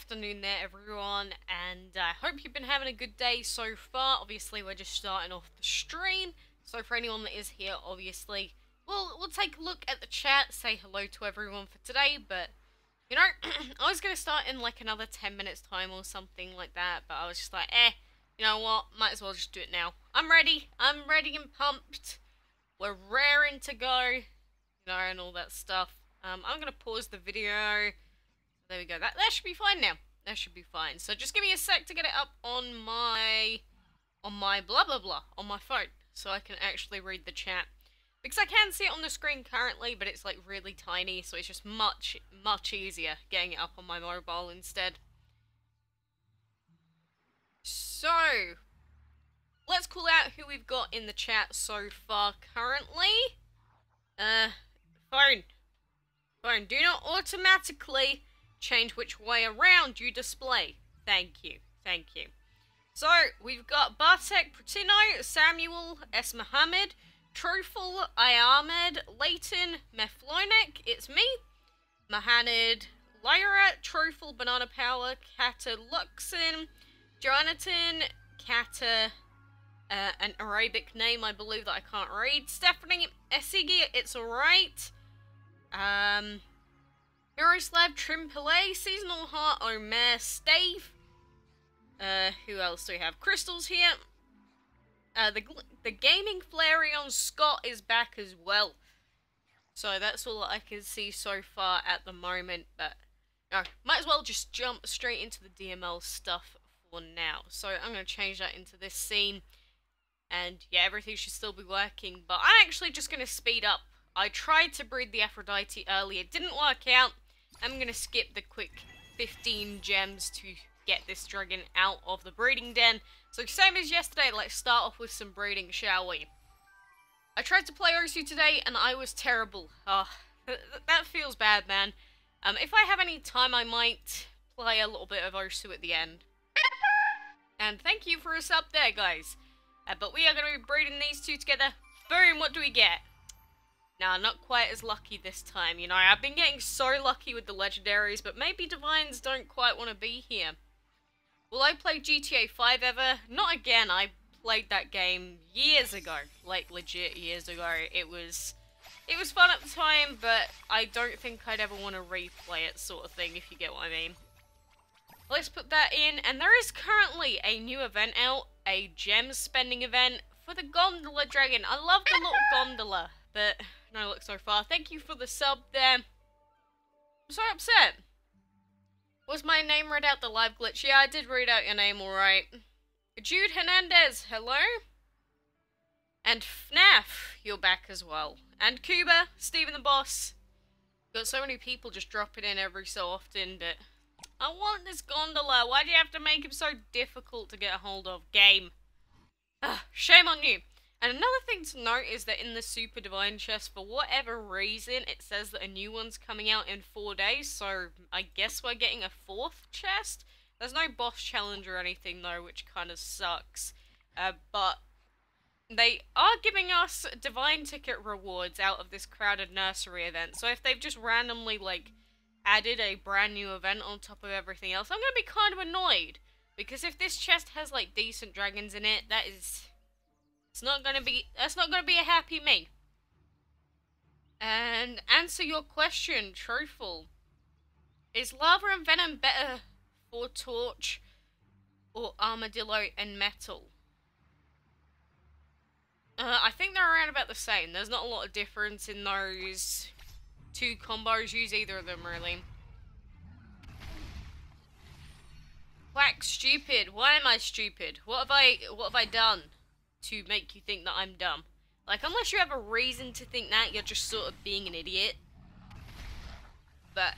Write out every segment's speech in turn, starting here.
afternoon there, everyone, and I hope you've been having a good day so far. Obviously, we're just starting off the stream, so for anyone that is here, obviously, we'll take a look at the chat, say hello to everyone for today, but, you know, I was going to start in, like, another 10 minutes time or something like that, but I was just like, you know what, might as well just do it now. I'm ready and pumped. We're raring to go, you know, and all that stuff. I'm going to pause the video. There we go. That should be fine now. That should be fine. So just give me a sec to get it up on my blah blah blah on my phone, so I can actually read the chat. Because I can see it on the screen currently, but it's like really tiny, so it's just much easier getting it up on my mobile instead. So let's call out who we've got in the chat so far currently. Phone, do not automatically change which way around you display. Thank you. So, we've got Bartek Pratino, Samuel S. Mohammed, Troful, Ahmed, Leighton, Meflonik, it's me, Mahanid, Lyra, Troful, Banana Power, Kata Luxon, Jonathan, Kata, an Arabic name I believe that I can't read, Stephanie, Esigi, it's alright, Miroslav, Trimpele, Seasonal Heart, Omer, Stave. Who else do we have? Crystal's here. The Gaming Flareon Scott is back as well. So that's all I can see so far at the moment. But no, might as well just jump straight into the DML stuff for now. So I'm going to change that into this scene. And yeah, everything should still be working. But I'm actually just going to speed up. I tried to breed the Aphrodite earlier. It didn't work out. I'm going to skip the quick 15 gems to get this dragon out of the breeding den. So same as yesterday, let's start off with some breeding, shall we? I tried to play Osu today and I was terrible. That feels bad, man. If I have any time, I might play a little bit of Osu at the end. And thank you for a sub there, guys. But we are going to be breeding these two together. Boom, what do we get? Nah, not quite as lucky this time, you know, I've been getting so lucky with the legendaries, but maybe divines don't quite want to be here. Will I play GTA 5 ever? Not again, I played that game years ago, like legit years ago. It was fun at the time, but I don't think I'd ever want to replay it sort of thing, if you get what I mean. Let's put that in, and there is currently a new event out, a gem spending event for the Gondola Dragon. I love the little gondola, but no luck so far. Thank you for the sub there. I'm so upset. Was my name read out the live glitch? Yeah, I did read out your name alright. Jude Hernandez, hello. And FNAF, you're back as well. And Cuba, Stephen the Boss. Got so many people just dropping in every so often, but I want this gondola. Why do you have to make him so difficult to get a hold of? Game. Ugh, shame on you. And another thing to note is that in the Super Divine chest, for whatever reason, it says that a new one's coming out in 4 days, so I guess we're getting a 4th chest. There's no boss challenge or anything, though, which kind of sucks. But they are giving us Divine ticket rewards out of this Crowded Nursery event, so if they've just randomly, like, added a brand new event on top of everything else, I'm gonna be kind of annoyed. Because if this chest has, like, decent dragons in it, that's not gonna be a happy me. And answer your question, truthful. Is lava and venom better for torch or armadillo and metal? I think they're around about the same. There's not a lot of difference in those two combos. Use either of them, really. Quacks, stupid. Why am I stupid? What have I done to make you think that I'm dumb? Like, unless you have a reason to think that, you're just sort of being an idiot. But,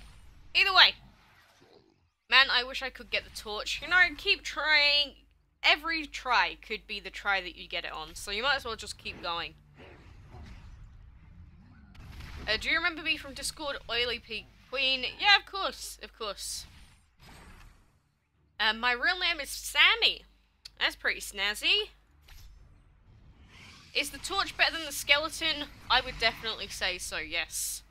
either way. Man, I wish I could get the torch. You know, keep trying. Every try could be the try that you get it on, so you might as well just keep going. Do you remember me from Discord, Oily Pea Queen? Yeah, of course, my real name is Sammy. That's pretty snazzy. Is the torch better than the skeleton? I would definitely say so, yes.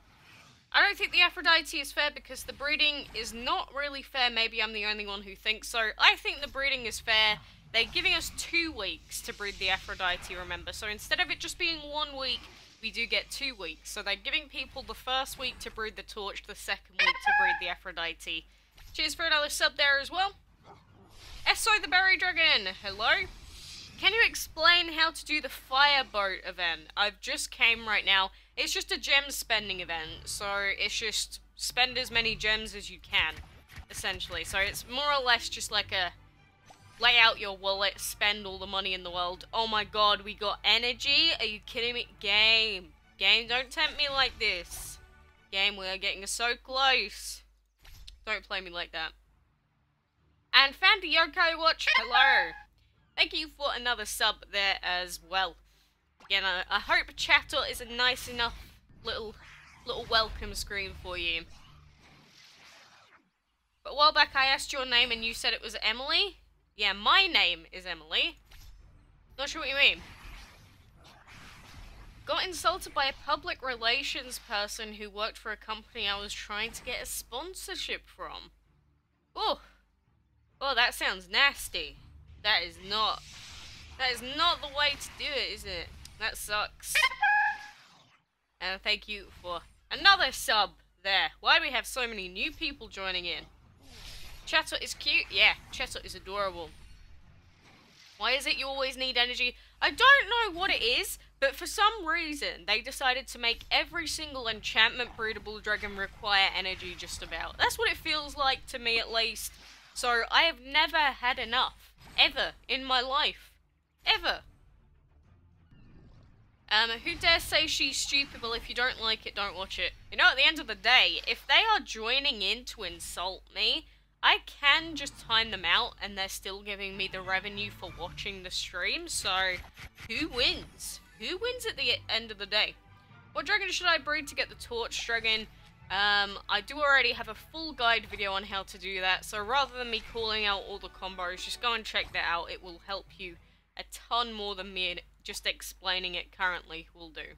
I don't think the Aphrodite is fair because the breeding is not really fair. Maybe I'm the only one who thinks so. I think the breeding is fair. They're giving us 2 weeks to breed the Aphrodite, remember? So instead of it just being 1 week, we do get 2 weeks. So they're giving people the first week to breed the torch, the second week to breed the Aphrodite. Cheers for another sub there as well. Eso the Berry Dragon, hello. Can you explain how to do the fireboat event? I've just came right now. It's just a gem spending event, so it's just spend as many gems as you can, essentially. So it's more or less just like a lay out your wallet, spend all the money in the world. Oh my god, we got energy? Are you kidding me? Game, don't tempt me like this. Game, we are getting so close. Don't play me like that. And Fandy Yoko Watch, hello. Thank you for another sub there as well. Again, I hope Chatter is a nice enough little welcome screen for you. But a while back I asked your name and you said it was Emily. Yeah, my name is Emily. Not sure what you mean. Got insulted by a public relations person who worked for a company I was trying to get a sponsorship from. Oh, well, that sounds nasty. That is not the way to do it, is it? That sucks. And thank you for another sub there. Why do we have so many new people joining in? Chatter is cute. Yeah, Chatter is adorable. Why is it you always need energy? I don't know what it is, but for some reason, they decided to make every single enchantment breedable dragon require energy just about. That's what it feels like to me, at least. So, I have never had enough. Ever. In my life. Ever. Who dares say she's stupid? Well, if you don't like it, don't watch it. You know, at the end of the day, if they are joining in to insult me, I can just time them out and they're still giving me the revenue for watching the stream, so who wins? Who wins at the end of the day? What dragon should I breed to get the torch dragon? I do already have a full guide video on how to do that, so rather than me calling out all the combos, just go and check that out. It will help you a ton more than me just explaining it currently will do.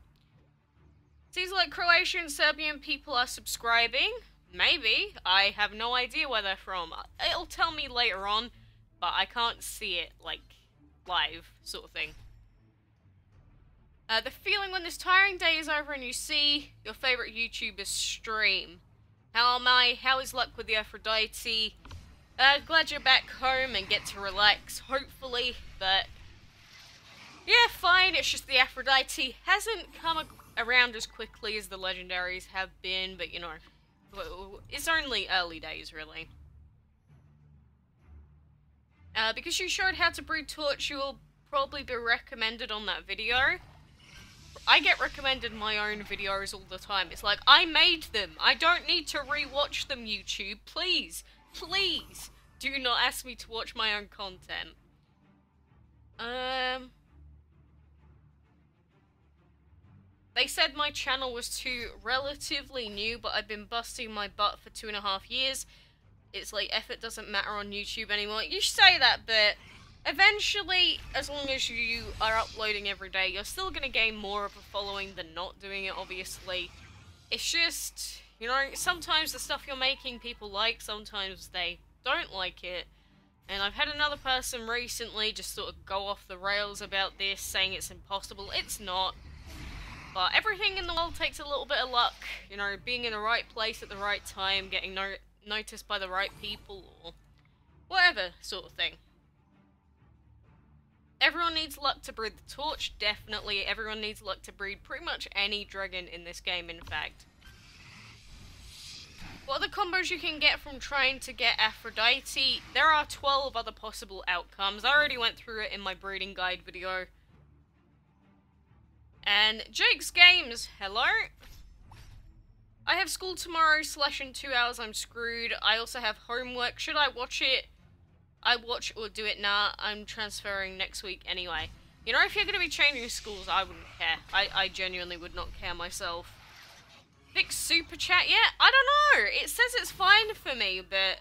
Seems like Croatian and Serbian people are subscribing. Maybe. I have no idea where they're from. It'll tell me later on, but I can't see it, like, live, sort of thing. The feeling when this tiring day is over and you see your favourite YouTuber's stream. How am I? How is luck with the Aphrodite? Glad you're back home and get to relax, hopefully, but yeah, fine. It's just the Aphrodite hasn't come around as quickly as the legendaries have been, but you know, it's only early days, really. Because you showed how to breed torch, you will probably be recommended on that video. I get recommended my own videos all the time. It's like, I made them. I don't need to re-watch them, YouTube. Please, please, do not ask me to watch my own content. They said my channel was too relatively new, but I've been busting my butt for 2.5 years. It's like, effort doesn't matter on YouTube anymore. You say that, but eventually, as long as you are uploading every day, you're still going to gain more of a following than not doing it, obviously. It's just, you know, sometimes the stuff you're making people like, sometimes they don't like it. And I've had another person recently just sort of go off the rails about this, saying it's impossible. It's not. But everything in the world takes a little bit of luck. You know, being in the right place at the right time, getting noticed by the right people, or whatever sort of thing. Everyone needs luck to breed the torch, definitely. Everyone needs luck to breed pretty much any dragon in this game, in fact. What are the combos you can get from trying to get Aphrodite? There are 12 other possible outcomes. I already went through it in my breeding guide video. And Jake's Games, hello? I have school tomorrow / in 2 hours I'm screwed. I also have homework. Should I watch it? I watch or do it? Nah, I'm transferring next week anyway. You know, if you're going to be changing schools, I wouldn't care. I genuinely would not care myself. Vic Super Chat, yeah? I don't know. It says it's fine for me, but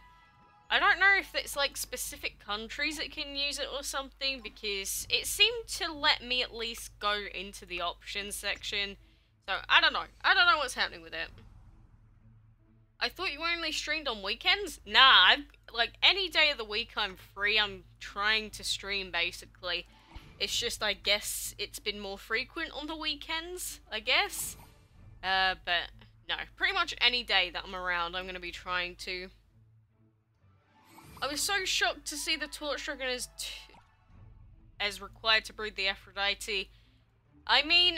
I don't know if it's like specific countries that can use it or something, because it seemed to let me at least go into the options section. So, I don't know. I don't know what's happening with it. I thought you only streamed on weekends? Nah, like, any day of the week I'm free, I'm trying to stream, basically. It's just, I guess, it's been more frequent on the weekends, I guess. But, no, pretty much any day that I'm around, I'm gonna be trying to. I was so shocked to see the Torch Dragon as required to breed the Aphrodite. I mean,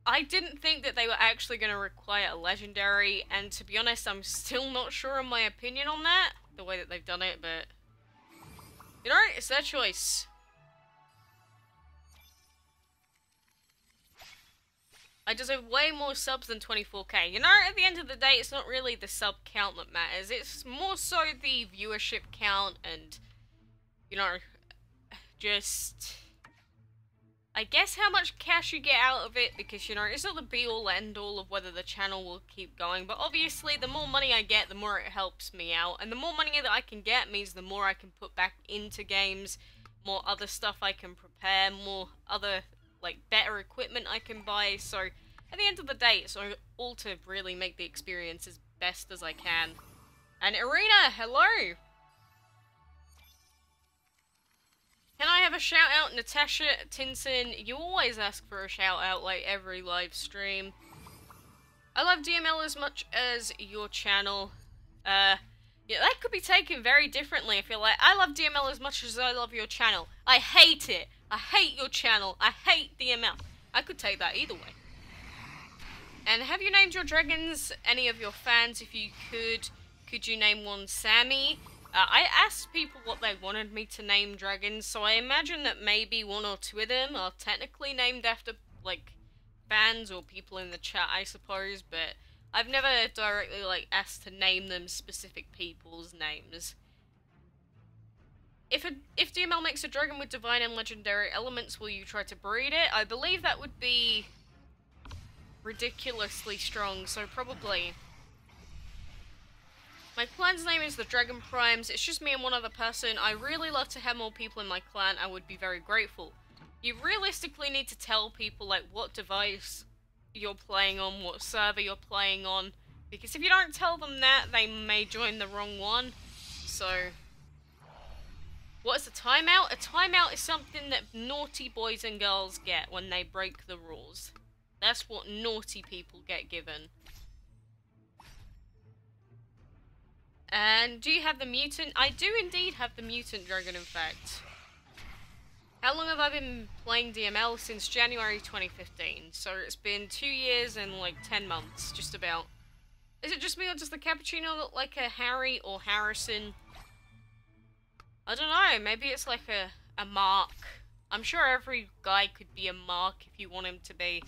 I didn't think that they were actually going to require a legendary, and to be honest, I'm still not sure on my opinion on that, the way that they've done it, but, you know, it's their choice. I deserve way more subs than 24k. You know, at the end of the day, it's not really the sub count that matters, it's more so the viewership count, and, you know, just, I guess how much cash you get out of it, because, you know, it's not the be-all, end-all of whether the channel will keep going, but obviously, the more money I get, the more it helps me out, and the more money that I can get means the more I can put back into games, more other stuff I can prepare, more other, like, better equipment I can buy, so, at the end of the day, it's all to really make the experience as best as I can. And Irina, hello! Can I have a shout out, Natasha Tinson? You always ask for a shout out like every live stream. I love DML as much as your channel. Yeah, that could be taken very differently. I feel like I love DML as much as I love your channel. I hate it. I hate your channel. I hate DML. I could take that either way. And have you named your dragons? Any of your fans, if you could you name one Sammy? I asked people what they wanted me to name dragons, so I imagine that maybe one or two of them are technically named after, like, fans or people in the chat, I suppose, but I've never directly, like, asked to name them specific people's names. If DML makes a dragon with divine and legendary elements, will you try to breed it? I believe that would be ridiculously strong, so probably. My clan's name is the Dragon Primes. It's just me and one other person. I really love to have more people in my clan. I would be very grateful. You realistically need to tell people, like, what device you're playing on, what server you're playing on, because if you don't tell them that, they may join the wrong one. So, what is a timeout? A timeout is something that naughty boys and girls get when they break the rules. That's what naughty people get given. And do you have the mutant? I do indeed have the mutant dragon, in fact. How long have I been playing DML? Since January 2015. So it's been 2 years and like 10 months, just about. Is it just me or does the cappuccino look like a Harry or Harrison? I don't know, maybe it's like a Mark. I'm sure every guy could be a Mark if you want him to be.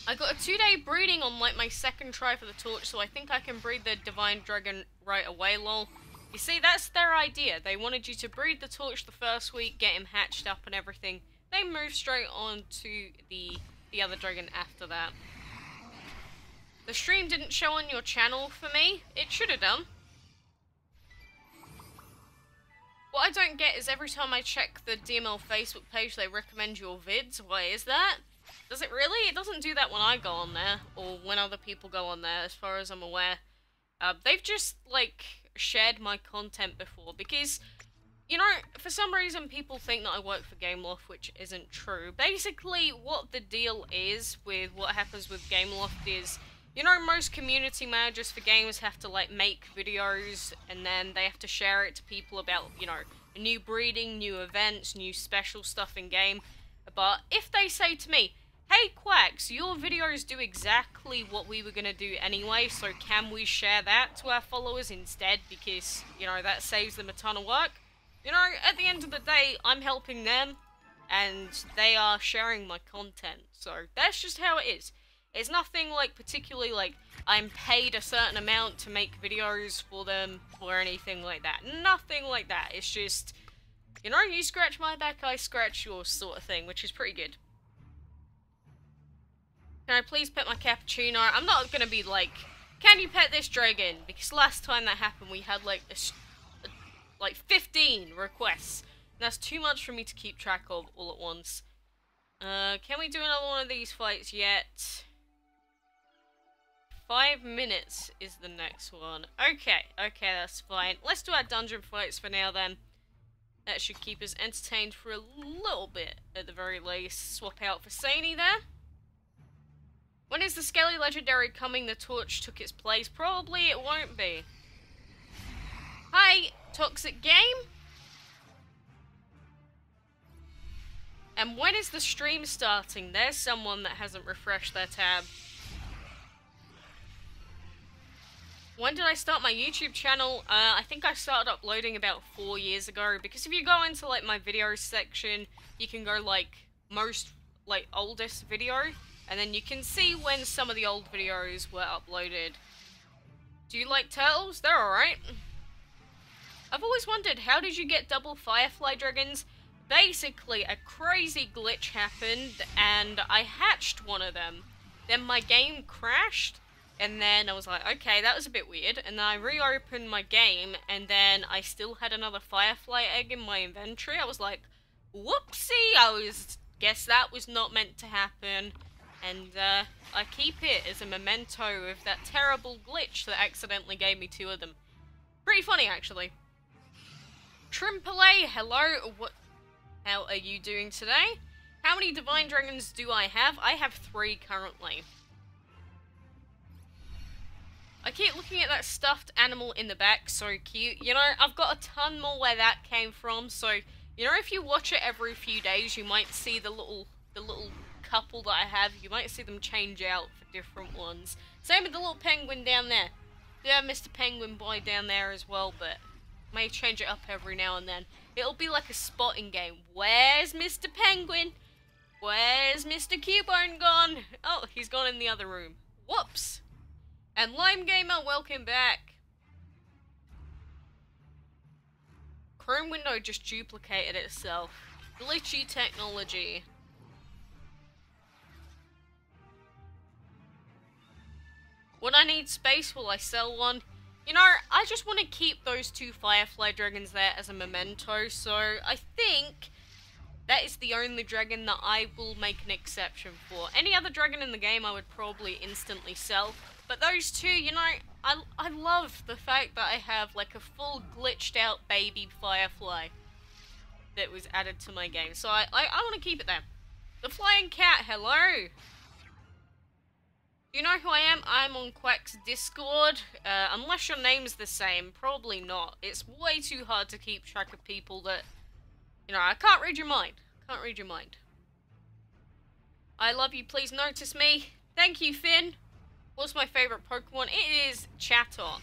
I got a 2-day breeding on like my second try for the torch, so I think I can breed the divine dragon right away, lol. You see, that's their idea. They wanted you to breed the torch the first week, get him hatched up and everything. They move straight on to the other dragon after that. The stream didn't show on your channel for me. It should have done. What I don't get is every time I check the DML Facebook page, they recommend your vids. Why is that? Does it really? It doesn't do that when I go on there, or when other people go on there, as far as I'm aware. They've just, like, shared my content before, because, you know, for some reason people think that I work for Gameloft, which isn't true. Basically, what the deal is with what happens with Gameloft is, you know, most community managers for games have to, like, make videos, and then they have to share it to people about, you know, new breeding, new events, new special stuff in game. But if they say to me, hey Quacks, your videos do exactly what we were gonna do anyway, so can we share that to our followers instead, because, you know, that saves them a ton of work? You know, at the end of the day, I'm helping them, and they are sharing my content, so that's just how it is. It's nothing, like, particularly, like, I'm paid a certain amount to make videos for them, or anything like that. Nothing like that, it's just, you know, you scratch my back, I scratch yours sort of thing, which is pretty good. Can I please pet my cappuccino? I'm not gonna be like, can you pet this dragon? Because last time that happened, we had like like 15 requests. And that's too much for me to keep track of all at once. Can we do another one of these fights yet? 5 minutes is the next one. Okay, that's fine. Let's do our dungeon fights for now then. That should keep us entertained for a little bit, at the very least. Swap out for Sani there. When is the Skelly Legendary coming? The torch took its place. Probably it won't be. Hi, Toxic Game. And when is the stream starting? There's someone that hasn't refreshed their tab. When did I start my YouTube channel? I think I started uploading about 4 years ago, because if you go into like my videos section, you can go like most like oldest video, and then you can see when some of the old videos were uploaded. Do you like turtles? They're alright. I've always wondered, how did you get double Firefly Dragons? Basically, a crazy glitch happened, and I hatched one of them. Then my game crashed, and then I was like, okay, that was a bit weird. And then I reopened my game, and then I still had another Firefly egg in my inventory. I was like, whoopsie, guess that was not meant to happen. And I keep it as a memento of that terrible glitch that accidentally gave me 2 of them. Pretty funny, actually. Trimpele, hello, how are you doing today? How many Divine Dragons do I have? I have 3 currently. I keep looking at that stuffed animal in the back, so cute. You know, I've got a ton more where that came from, so, you know, if you watch it every few days, you might see the little couple that I have. You might see them change out for different ones. Same with the little penguin down there. Yeah, Mr. Penguin Boy down there as well, but may change it up every now and then. It'll be like a spotting game. Where's Mr. Penguin? Where's Mr. Cubone gone? Oh, he's gone in the other room. Whoops. And Lime Gamer, welcome back. Chrome window just duplicated itself. Glitchy technology. When I need space, will I sell one? You know, I just want to keep those 2 Firefly Dragons there as a memento, so I think that is the only dragon that I will make an exception for. Any other dragon in the game I would probably instantly sell, but those 2, you know, I love the fact that I have like a full glitched out baby Firefly that was added to my game, so I want to keep it there. The Flying Cat, hello! You know who I am? I'm on Quacks Discord. Unless your name's the same, probably not. It's way too hard to keep track of people that, you know, I can't read your mind. Can't read your mind. I love you, please notice me. Thank you, Finn. What's my favourite Pokemon? It is Chatot.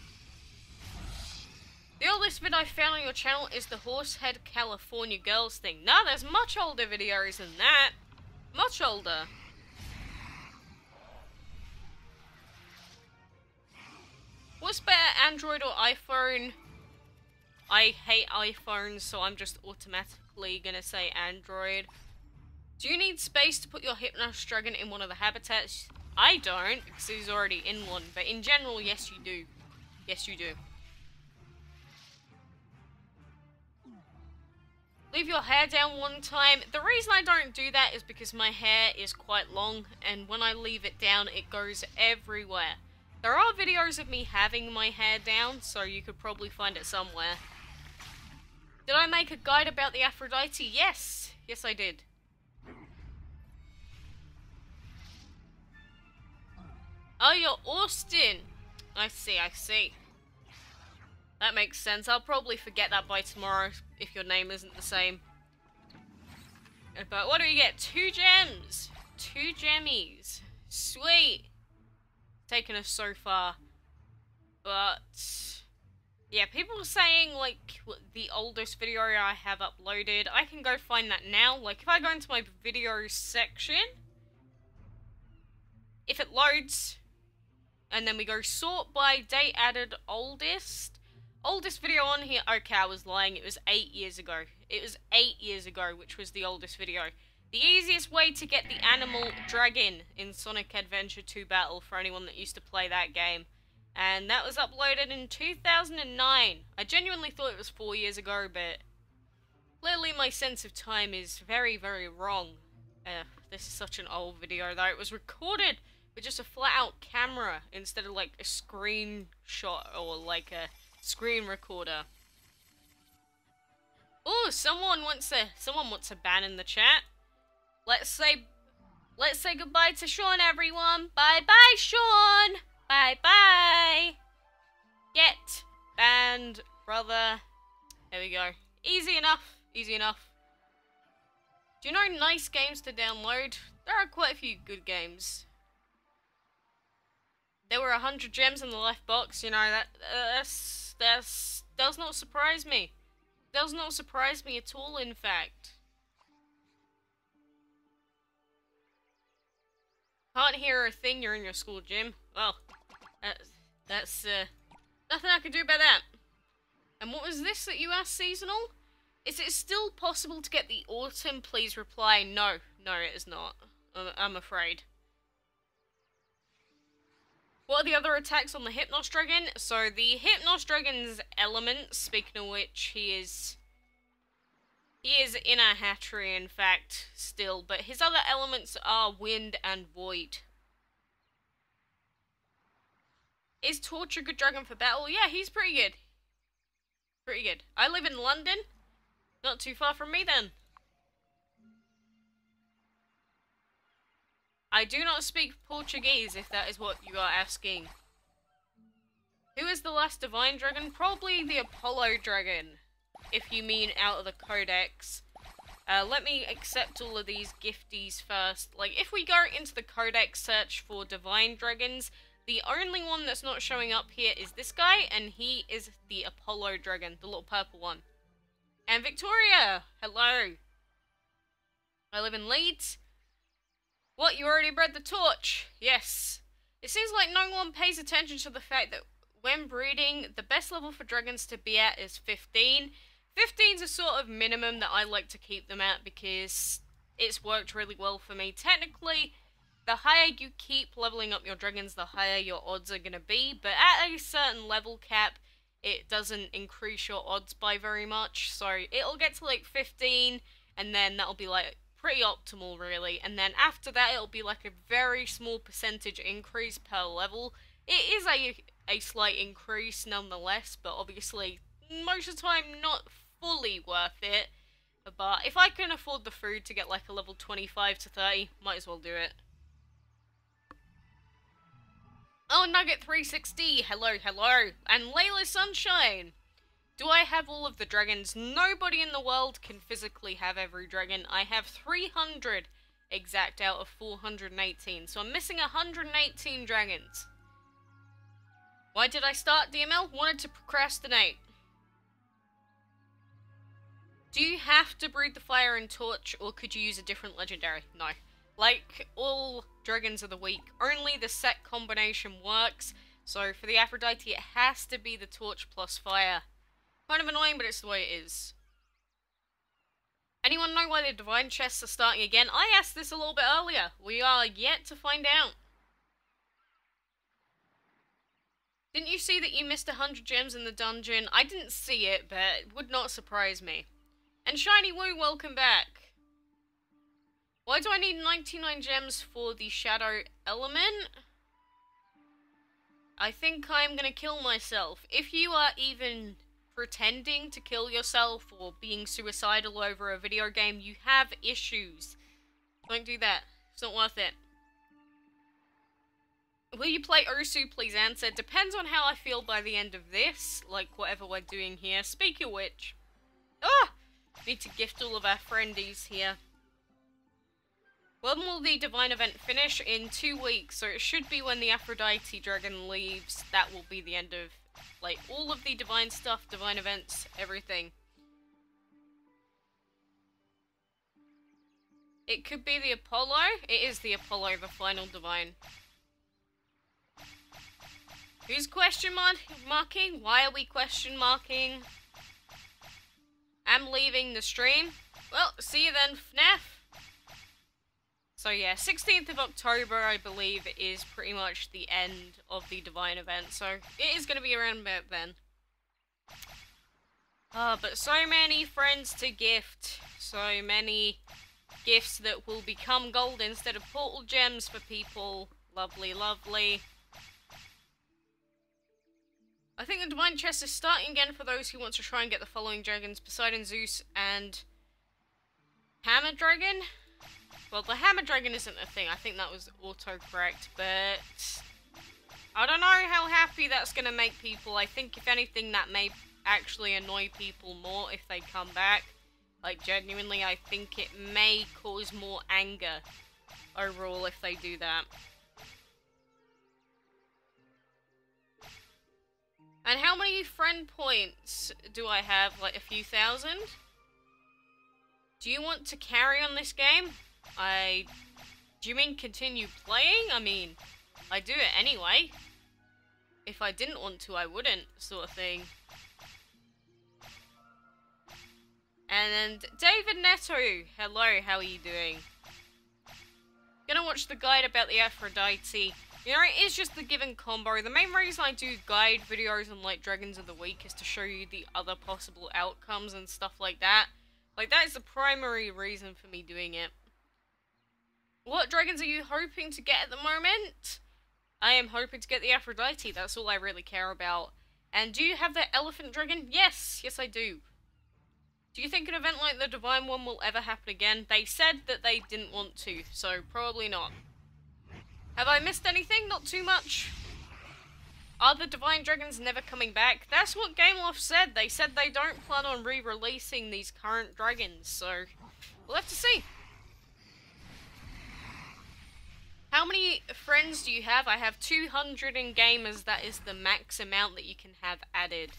The oldest vid I found on your channel is the Horsehead California Girls thing. No, there's much older videos than that. Much older. What's better, Android or iPhone? I hate iPhones, so I'm just automatically gonna say Android. Do you need space to put your Hypnos Dragon in one of the habitats? I don't, because he's already in one, but in general, yes you do. Yes you do. Leave your hair down one time. The reason I don't do that is because my hair is quite long, and when I leave it down, it goes everywhere. There are videos of me having my hair down, so you could probably find it somewhere. Did I make a guide about the Aphrodite? Yes! Yes, I did. Oh, you're Austin! I see, I see. That makes sense. I'll probably forget that by tomorrow if your name isn't the same. But what do we get? 2 gems! 2 gemmies. Sweet! Taken us so far, but yeah, people are saying like the oldest video I have uploaded, I can go find that now. Like if I go into my videos section, if it loads, and then we go sort by date added oldest video on here. Okay, I was lying, it was 8 years ago. It was 8 years ago, which was the oldest video. The easiest way to get the animal dragon in Sonic Adventure 2 Battle for anyone that used to play that game. And that was uploaded in 2009. I genuinely thought it was 4 years ago, but clearly my sense of time is very, very wrong. This is such an old video though. It was recorded with just a flat-out camera instead of like a screenshot or like a screen recorder. Oh, someone wants a ban in the chat. Let's say goodbye to Sean, everyone. Bye bye, Sean. Bye bye. Get banned, brother. There we go. Easy enough. Easy enough. Do you know nice games to download? There are quite a few good games. There were 100 gems in the left box. You know that does not surprise me. Does not surprise me at all. In fact. Can't hear a thing, you're in your school gym. Well, that's nothing I can do about that. And what was this that you asked, Seasonal? Is it still possible to get the autumn? Please reply. No, it is not. I'm afraid. What are the other attacks on the Hypnos Dragon? So the Hypnos Dragon's elements, speaking of which, he is in a hatchery, in fact, still, but his other elements are wind and void. Is Torch a good dragon for battle? Yeah, he's pretty good. Pretty good. I live in London. Not too far from me, then. I do not speak Portuguese, if that is what you are asking. Who is the last divine dragon? Probably the Apollo Dragon. If you mean out of the codex. Let me accept all of these gifties first. Like, if we go into the codex search for divine dragons, the only one that's not showing up here is this guy, and he is the Apollo Dragon, the little purple one. And Victoria! Hello! I live in Leeds. What, you already bred the Torch? Yes. It seems like no one pays attention to the fact that when breeding, the best level for dragons to be at is 15. 15's a sort of minimum that I like to keep them at because it's worked really well for me. Technically, the higher you keep leveling up your dragons, the higher your odds are going to be. But at a certain level cap, it doesn't increase your odds by very much. So it'll get to like 15, and then that'll be like pretty optimal, really. And then after that, it'll be like a very small percentage increase per level. It is a slight increase nonetheless, but obviously most of the time not fully worth it. But if I can afford the food to get like a level 25 to 30, might as well do it. Oh, Nugget 360, hello, hello. And Layla Sunshine. Do I have all of the dragons? Nobody in the world can physically have every dragon. I have 300 exact out of 418. So I'm missing 118 dragons. Why did I start DML? Wanted to procrastinate. Do you have to breed the Fire and Torch, or could you use a different legendary? No. Like all dragons of the week, only the set combination works. So for the Aphrodite, it has to be the Torch plus Fire. Kind of annoying, but it's the way it is. Anyone know why the Divine Chests are starting again? I asked this a little bit earlier. We are yet to find out. Didn't you see that you missed 100 gems in the dungeon? I didn't see it, but it would not surprise me. And Shiny Woo, welcome back. Why do I need 99 gems for the Shadow Element? I think I'm gonna kill myself. If you are even pretending to kill yourself or being suicidal over a video game, you have issues. Don't do that. It's not worth it. Will you play Ursu? Please answer. Depends on how I feel by the end of this, like whatever we're doing here. Speaking of which, need to gift all of our friendies here. When will the Divine event finish? In 2 weeks, so it should be when the Aphrodite Dragon leaves. That will be the end of, like, all of the Divine stuff, Divine events, everything. It could be the Apollo. It is the Apollo, the final Divine. Who's question marking? Why are we question marking? I'm leaving the stream. Well, see you then, FNAF. So yeah, 16th of October, I believe, is pretty much the end of the Divine event. So it is going to be around about then. But so many friends to gift. So many gifts that will become gold instead of portal gems for people Lovely, lovely. I think the Divine Chest is starting again for those who want to try and get the following dragons: Poseidon, Zeus, and Hammer Dragon. Well, the Hammer Dragon isn't a thing. I think that was autocorrect, but I don't know how happy that's going to make people. I think, if anything, that may actually annoy people more if they come back. Like, genuinely, I think it may cause more anger overall if they do that. And how many friend points do I have? Like, a few thousand? Do you want to carry on this game? Do you mean continue playing? I mean, I do it anyway. If I didn't want to, I wouldn't, sort of thing. And then David Neto, hello, how are you doing? Gonna watch the guide about the Aphrodite. You know, it is just the given combo. The main reason I do guide videos on, like, Dragons of the Week is to show you the other possible outcomes and stuff like that. Like, that is the primary reason for me doing it. What dragons are you hoping to get at the moment? I am hoping to get the Aphrodite. That's all I really care about. And do you have the Elephant Dragon? Yes, yes I do. Do you think an event like the Divine one will ever happen again? They said that they didn't want to, so probably not. Have I missed anything? Not too much. Are the Divine Dragons never coming back? That's what Gameloft said. They said they don't plan on re-releasing these current dragons, so we'll have to see. How many friends do you have? I have 200 in game, as that is the max amount that you can have added.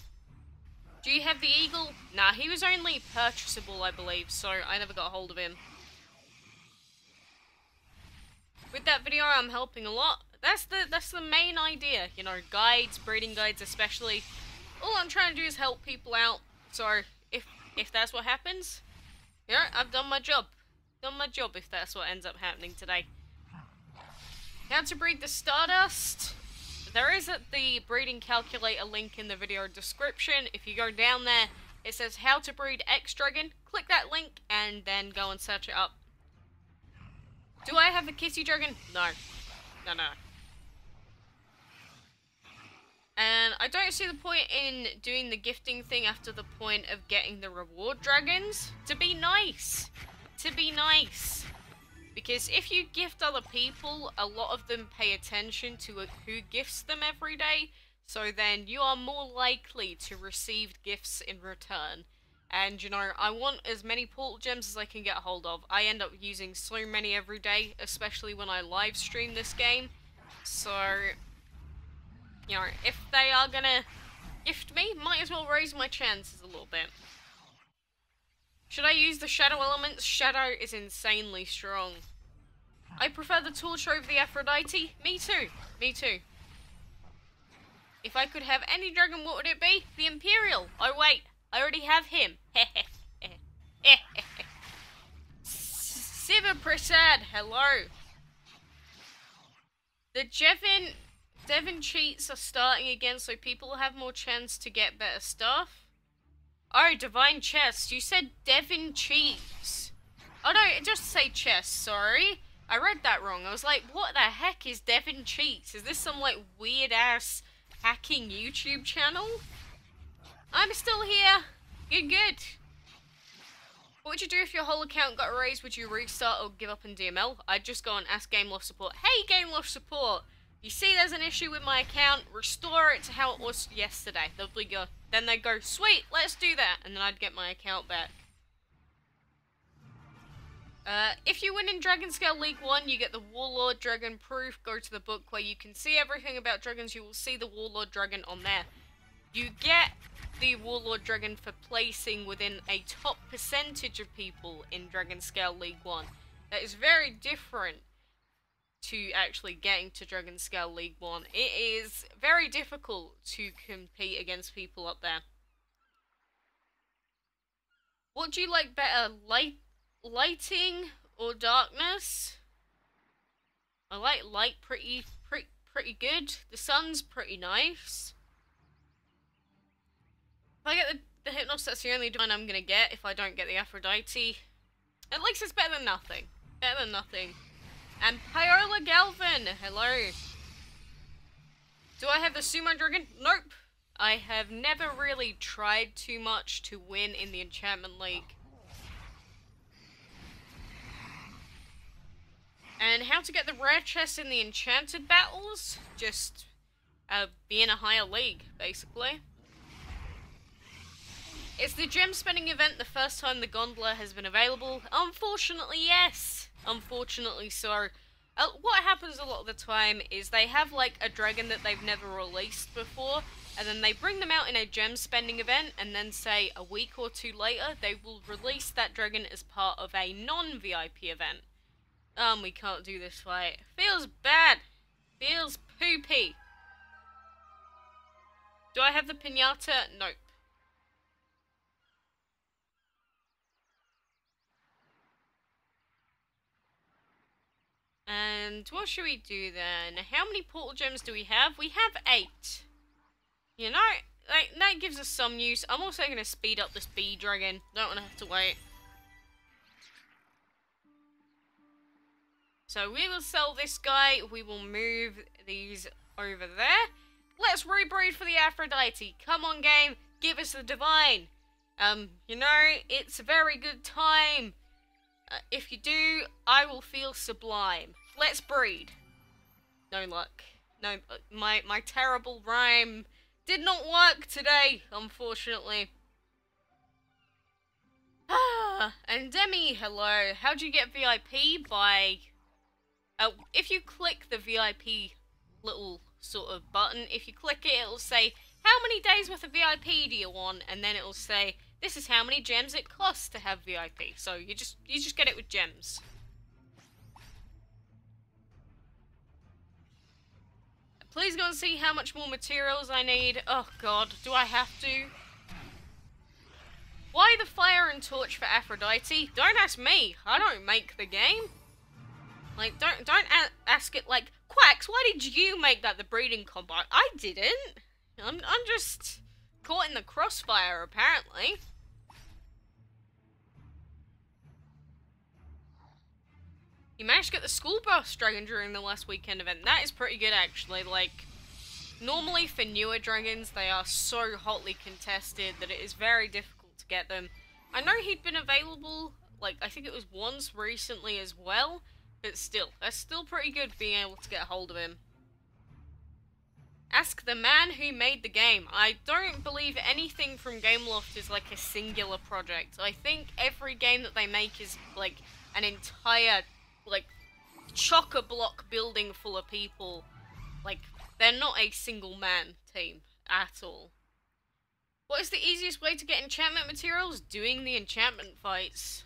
Do you have the eagle? Nah, he was only purchasable, I believe, so I never got a hold of him. With that video, I'm helping a lot. That's the main idea, you know, guides, breeding guides especially. All I'm trying to do is help people out. So if that's what happens, you know, I've done my job. Done my job if that's what ends up happening today. How to breed the Stardust. There is the breeding calculator link in the video description. If you go down there, it says how to breed X Dragon. Click that link and then go and search it up. Do I have a Kissy Dragon? No. No. And I don't see the point in doing the gifting thing after the point of getting the reward dragons. To be nice. To be nice. Because if you gift other people, a lot of them pay attention to who gifts them every day. So then you are more likely to receive gifts in return. And, you know, I want as many portal gems as I can get a hold of. I end up using so many every day, especially when I live stream this game. So, you know, if they are gonna gift me, might as well raise my chances a little bit. Should I use the shadow elements? Shadow is insanely strong. I prefer the torch over the Aphrodite. Me too. Me too. If I could have any dragon, what would it be? The Imperial. Oh wait, I already have him. Siva Prasad, hello. The Devon cheats are starting again, so people have more chance to get better stuff. Oh, Divine Chest. You said Devon cheats. Oh no, it just say chest, sorry. I read that wrong. I was like, what the heck is Devon cheats? Is this some like weird ass hacking YouTube channel? I'm still here. Good. What would you do if your whole account got erased? Would you restart or give up in DML? I'd just go and ask Gameloft support. Hey, Gameloft support! You see there's an issue with my account, restore it to how it was yesterday. Then they'd go, sweet, let's do that. And then I'd get my account back. If you win in Dragon Scale League 1, you get the Warlord Dragon proof. Go to the book where you can see everything about dragons. You will see the Warlord Dragon on there. You get the Warlord Dragon for placing within a top percentage of people in Dragon Scale League 1. That is very different to actually getting to Dragon Scale League 1. It is very difficult to compete against people up there. What do you like better, lighting or darkness? I like light pretty good. The sun's pretty nice. If I get the Hypnos, that's the only one I'm gonna get if I don't get the Aphrodite. At least it's better than nothing. Better than nothing. And Paola Galvin, hello. Do I have the Sumo Dragon? Nope. I have never really tried too much to win in the Enchantment League. And how to get the rare chest in the enchanted battles? Just be in a higher league, basically. Is the gem spending event the first time the gondola has been available? Unfortunately, yes. Unfortunately, so. What happens a lot of the time is they have like a dragon that they've never released before, and then they bring them out in a gem spending event, and then say a week or two later they will release that dragon as part of a non-VIP event. We can't do this fight. Feels bad. Feels poopy. Do I have the pinata? Nope. And what should we do then? How many portal gems do we have? We have 8. You know, like, that gives us some use. I'm also going to speed up this bee dragon. Don't want to have to wait. So we will sell this guy. We will move these over there. Let's rebreed for the Aphrodite. Come on, game. Give us the divine. You know, it's a very good time. If you do, I will feel sublime. Let's breed. No luck. No, my terrible rhyme did not work today, unfortunately. And Demi, hello. How'd you get VIP? By... if you click the VIP little sort of button, if you click it, it'll say, how many days worth of VIP do you want? And then it'll say, this is how many gems it costs to have VIP. So you just get it with gems. Please go and see how much more materials I need. Oh god, do I have to? Why the fire and torch for Aphrodite? Don't ask me. I don't make the game. Like, don't ask it like, Quacks, why did you make that the breeding combat? I didn't. I'm just caught in the crossfire, apparently. You managed to get the school bus dragon during the last weekend event. That is pretty good, actually. Like, normally for newer dragons, they are so hotly contested that it is very difficult to get them. I know he'd been available, like, I think it was once recently as well, but still, that's still pretty good being able to get a hold of him. Ask the man who made the game. I don't believe anything from Gameloft is like a singular project. I think every game that they make is like an entire, like, chock-a-block building full of people. Like, they're not a single man team at all. What is the easiest way to get enchantment materials? Doing the enchantment fights.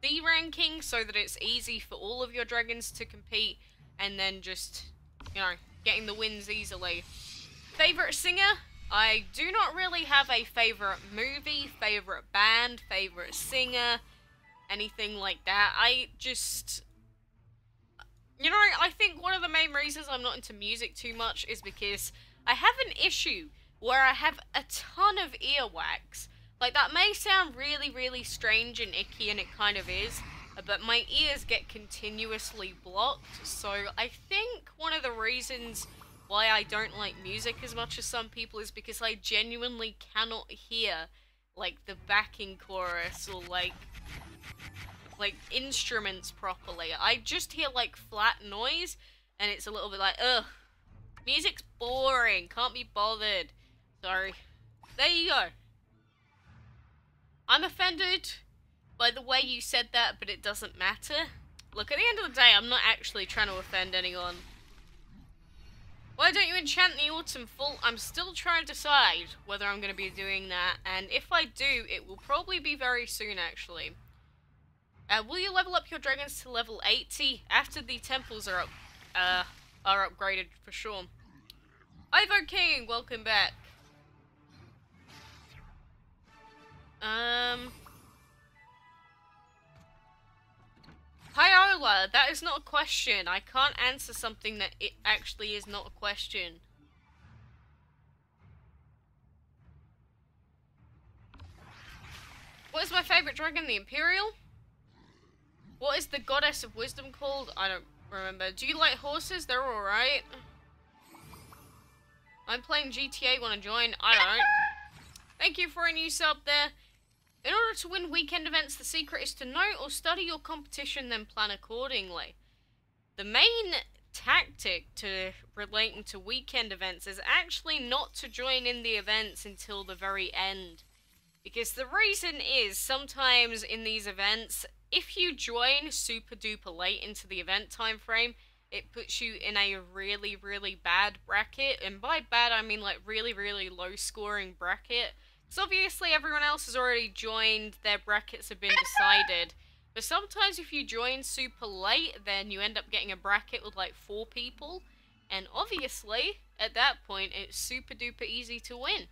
D-ranking so that it's easy for all of your dragons to compete, and then just, you know, getting the wins easily. Favorite singer? I do not really have a favorite movie, favorite band, favorite singer, anything like that. I just... You know, I think one of the main reasons I'm not into music too much is because I have an issue where I have a ton of earwax. Like, that may sound really, really strange and icky, and it kind of is, but my ears get continuously blocked, so I think one of the reasons why I don't like music as much as some people is because I genuinely cannot hear, like, the backing chorus or, like instruments properly. I just hear, like, flat noise, and it's a little bit like, ugh, music's boring, can't be bothered. Sorry. There you go. I'm offended by the way you said that, but it doesn't matter. Look, at the end of the day, I'm not actually trying to offend anyone. Why don't you enchant the autumn full? I'm still trying to decide whether I'm going to be doing that, and if I do, it will probably be very soon, actually. Will you level up your dragons to level 80 after the temples are upgraded, for sure. Ivo King, welcome back. Paola, that is not a question. I can't answer something that it actually is not a question. What is my favorite dragon? The Imperial? What is the goddess of wisdom called? I don't remember. Do you like horses? They're alright. I'm playing GTA, wanna join? I don't. Thank you for a new sub there. In order to win weekend events, the secret is to know or study your competition, then plan accordingly. The main tactic to relating to weekend events is actually not to join in the events until the very end. Because the reason is, sometimes in these events, if you join super duper late into the event time frame, it puts you in a really, really bad bracket. And by bad, I mean like really, really low scoring bracket. So obviously everyone else has already joined, their brackets have been decided. But sometimes if you join super late, then you end up getting a bracket with like 4 people. And obviously, at that point, it's super duper easy to win.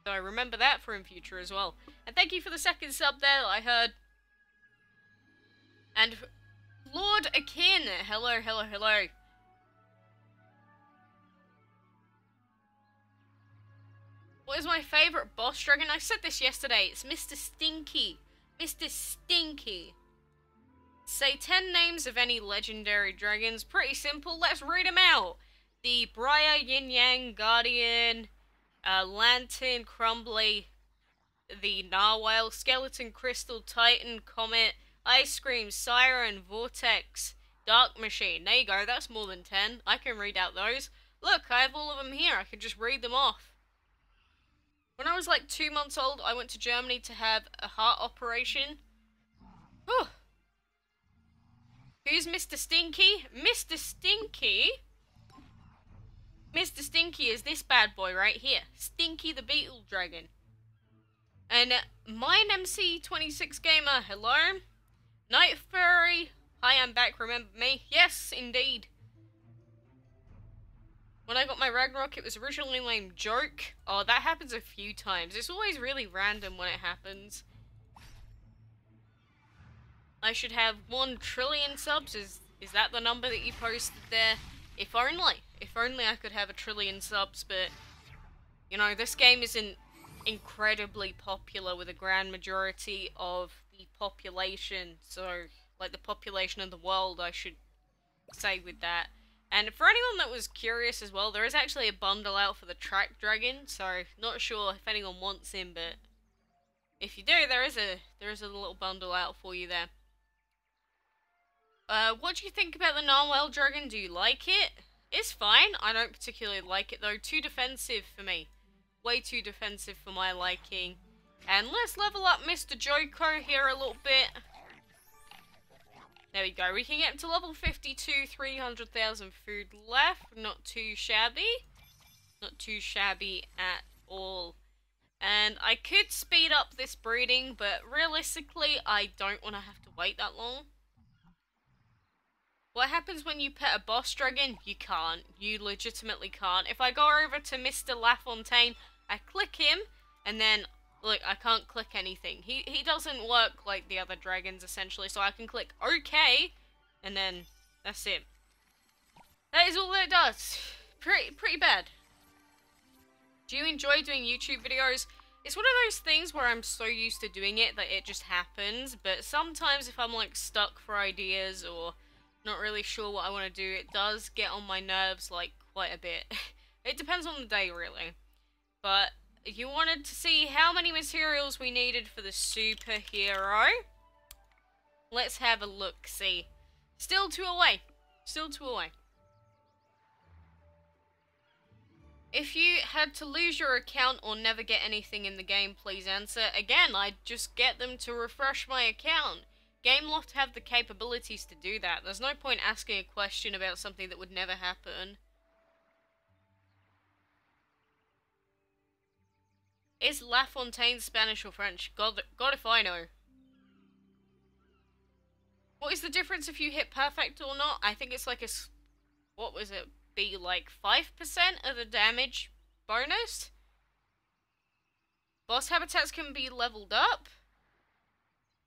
So I remember that for in future as well. And thank you for the second sub there that I heard. And Lord Akin, hello, hello, hello. What is my favourite boss dragon? I said this yesterday. It's Mr. Stinky. Mr. Stinky. Say 10 names of any legendary dragons. Pretty simple. Let's read them out. The Briar, Yin Yang, Guardian, Lantern, Crumbly, the Narwhal, Skeleton, Crystal, Titan, Comet, Ice Cream, Siren, Vortex, Dark Machine. There you go. That's more than 10. I can read out those. Look, I have all of them here. I can just read them off. When I was like 2 months old, I went to Germany to have a heart operation. Whew. Who's Mr. Stinky? Mr. Stinky? Mr. Stinky is this bad boy right here. Stinky the Beetle Dragon. And Mine MC26 Gamer, hello. Night Furry, hi, I'm back, remember me? Yes, indeed. When I got my Ragnarok, it was originally named Joke. Oh, that happens a few times. It's always really random when it happens. I should have 1 trillion subs. Is that the number that you posted there? If only. If only I could have 1 trillion subs, but... You know, this game isn't incredibly popular with a grand majority of the population. So, like, the population of the world, I should say with that. And for anyone that was curious as well, there is actually a bundle out for the Track Dragon. So, not sure if anyone wants him, but... If you do, there is a little bundle out for you there. What do you think about the Narwhal Dragon? Do you like it? It's fine. I don't particularly like it though. Too defensive for me. Way too defensive for my liking. And let's level up Mr. Joko here a little bit. There we go. We can get him to level 52, 300,000 food left. Not too shabby. Not too shabby at all. And I could speed up this breeding, but realistically, I don't want to have to wait that long. What happens when you pet a boss dragon? You can't. You legitimately can't. If I go over to Mr. LaFontaine, I click him, and then, look, I can't click anything. He doesn't work like the other dragons, essentially, so I can click OK, and then that's it. That is all that it does. Pretty bad. Do you enjoy doing YouTube videos? It's one of those things where I'm so used to doing it that it just happens, but sometimes if I'm like stuck for ideas or not really sure what I want to do, it does get on my nerves like quite a bit. It depends on the day really. But you wanted to see how many materials we needed for the superhero. Let's have a look, see. Still 2 away. Still 2 away. If you had to lose your account or never get anything in the game, please answer. Again, I'd just get them to refresh my account. Gameloft have the capabilities to do that. There's no point asking a question about something that would never happen. Is LaFontaine Spanish or French? God if I know. What is the difference if you hit perfect or not? I think it's like a... What was it? Be like 5% of the damage bonus? Boss habitats can be leveled up?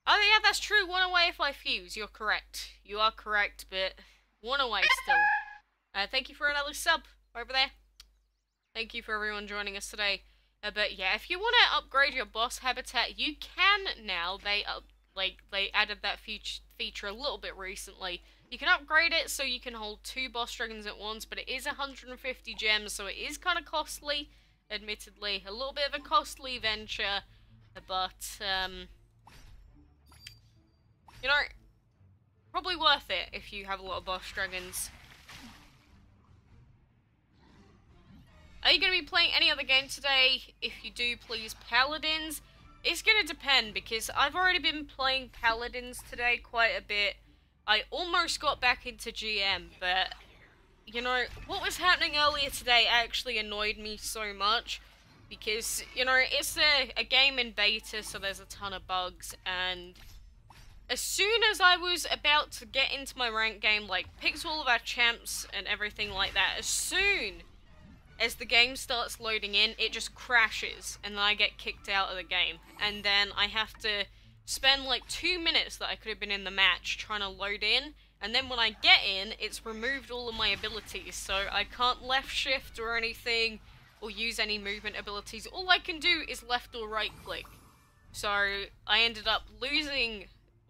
Oh yeah, that's true. 1 away if I fuse. You're correct. You are correct, but 1 away still. Thank you for another sub over there. Thank you for everyone joining us today. But yeah, if you want to upgrade your boss habitat, you can now. They added that feature a little bit recently. You can upgrade it so you can hold 2 boss dragons at once, but it is 150 gems, so it is kind of costly, admittedly. A little bit of a costly venture, but, you know, probably worth it if you have a lot of boss dragons. Are you going to be playing any other game today? If you do, please, Paladins. It's going to depend, because I've already been playing Paladins today quite a bit. I almost got back into GM, but, you know, what was happening earlier today actually annoyed me so much. Because, you know, it's a game in beta, so there's a ton of bugs, and as soon as I was about to get into my rank game, like, picked all of our champs and everything like that, as soon as the game starts loading in, it just crashes, and then I get kicked out of the game. And then I have to spend like 2 minutes that I could have been in the match trying to load in, and then when I get in, it's removed all of my abilities, so I can't left shift or anything, or use any movement abilities. All I can do is left or right click. So I ended up losing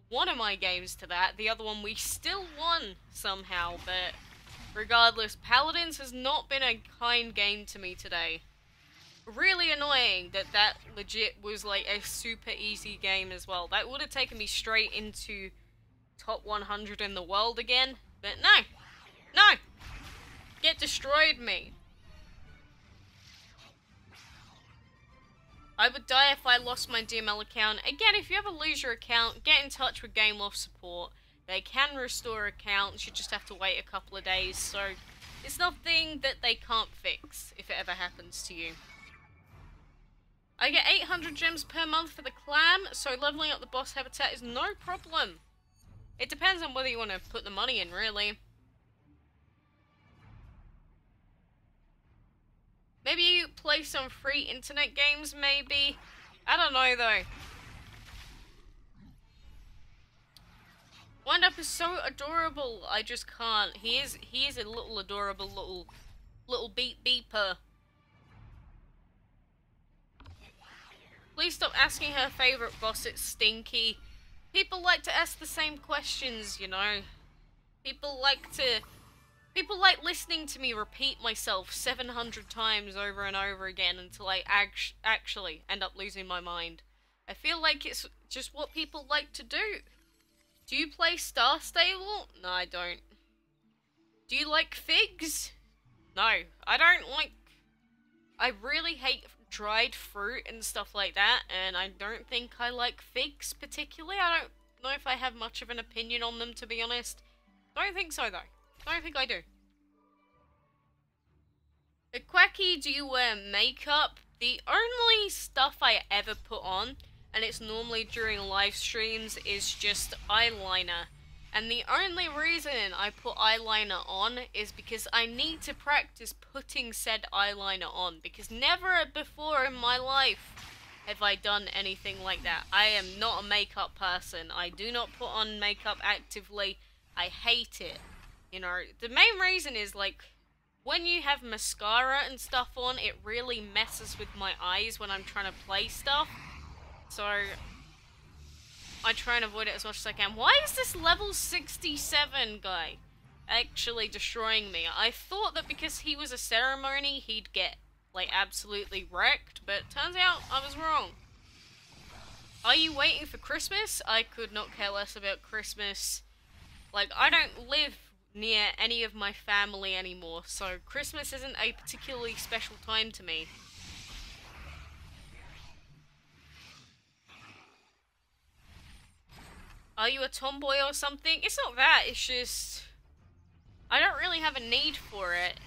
one of my games to that. The other one we still won somehow, but regardless, Paladins has not been a kind game to me today. Really annoying that that legit was like a super easy game as well. That would have taken me straight into top 100 in the world again, but no! No! Get destroyed me. I would die if I lost my DML account. Again, if you ever lose your account, get in touch with Game Loft support. They can restore accounts, you just have to wait a couple of days, so it's nothing that they can't fix if it ever happens to you. I get 800 gems per month for the clan, so leveling up the boss habitat is no problem. It depends on whether you want to put the money in, really. Maybe you play some free internet games, maybe? I don't know, though. Wind Up is so adorable, I just can't. He is a little adorable little beep beeper. Please stop asking her favourite boss, it's Stinky. People like to ask the same questions, you know. People like listening to me repeat myself 700 times over and over again until I actually end up losing my mind. I feel like it's just what people like to do. Do you play Star Stable? No, I don't. Do you like figs? No, I don't like... I really hate dried fruit and stuff like that, and I don't think I like figs particularly. I don't know if I have much of an opinion on them, to be honest. Don't think so, though. Don't think I do. Quacky, do you wear makeup? The only stuff I ever put on, and it's normally during live streams, is just eyeliner. And the only reason I put eyeliner on is because I need to practice putting said eyeliner on, because never before in my life have I done anything like that. I am not a makeup person. I do not put on makeup actively. I hate it. You know, the main reason is, like, when you have mascara and stuff on, it really messes with my eyes when I'm trying to play stuff. So I try and avoid it as much as I can. Why is this level 67 guy actually destroying me? I thought that because he was a ceremony, he'd get, like, absolutely wrecked, but turns out I was wrong. Are you waiting for Christmas? I could not care less about Christmas. Like, I don't live near any of my family anymore, so Christmas isn't a particularly special time to me. Are you a tomboy or something? It's not that, it's just... I don't really have a need for it.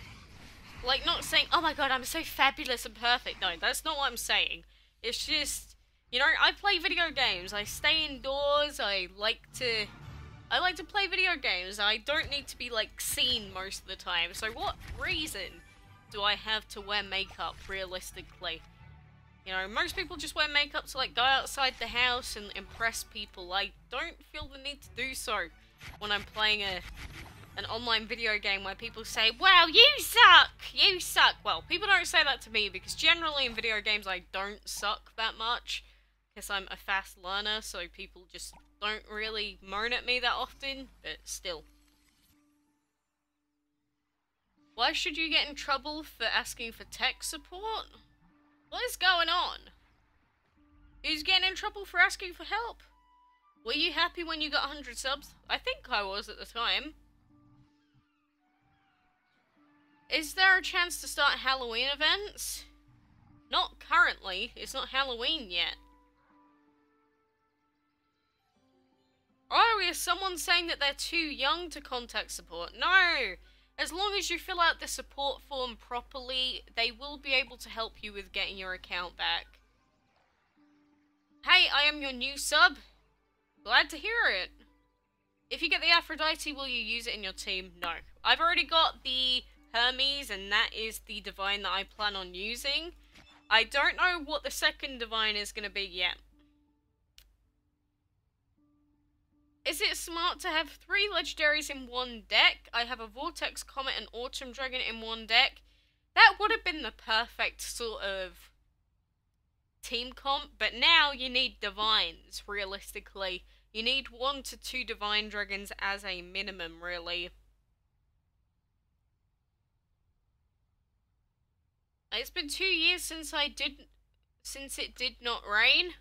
Like, not saying, oh my god, I'm so fabulous and perfect. No, that's not what I'm saying. It's just, you know, I play video games. I stay indoors. I like to play video games. I don't need to be, like, seen most of the time. So what reason do I have to wear makeup, realistically? You know, most people just wear makeup to, like, go outside the house and impress people. I don't feel the need to do so when I'm playing an online video game where people say, wow, you suck! You suck! Well, people don't say that to me because generally in video games I don't suck that much because I'm a fast learner, so people just don't really moan at me that often, but still. Why should you get in trouble for asking for tech support? What is going on? Who's getting in trouble for asking for help? Were you happy when you got 100 subs? I think I was at the time. Is there a chance to start Halloween events? Not currently. It's not Halloween yet. Oh, is someone saying that they're too young to contact support? No! As long as you fill out the support form properly, they will be able to help you with getting your account back. Hey, I am your new sub. Glad to hear it. If you get the Aphrodite, will you use it in your team? No. I've already got the Hermes, and that is the divine that I plan on using. I don't know what the second divine is going to be yet. Is it smart to have 3 legendaries in one deck? I have a Vortex, Comet, and Autumn Dragon in one deck. That would have been the perfect sort of team comp, but now you need divines, realistically. You need 1 to 2 divine dragons as a minimum, really. It's been 2 years since it did not rain.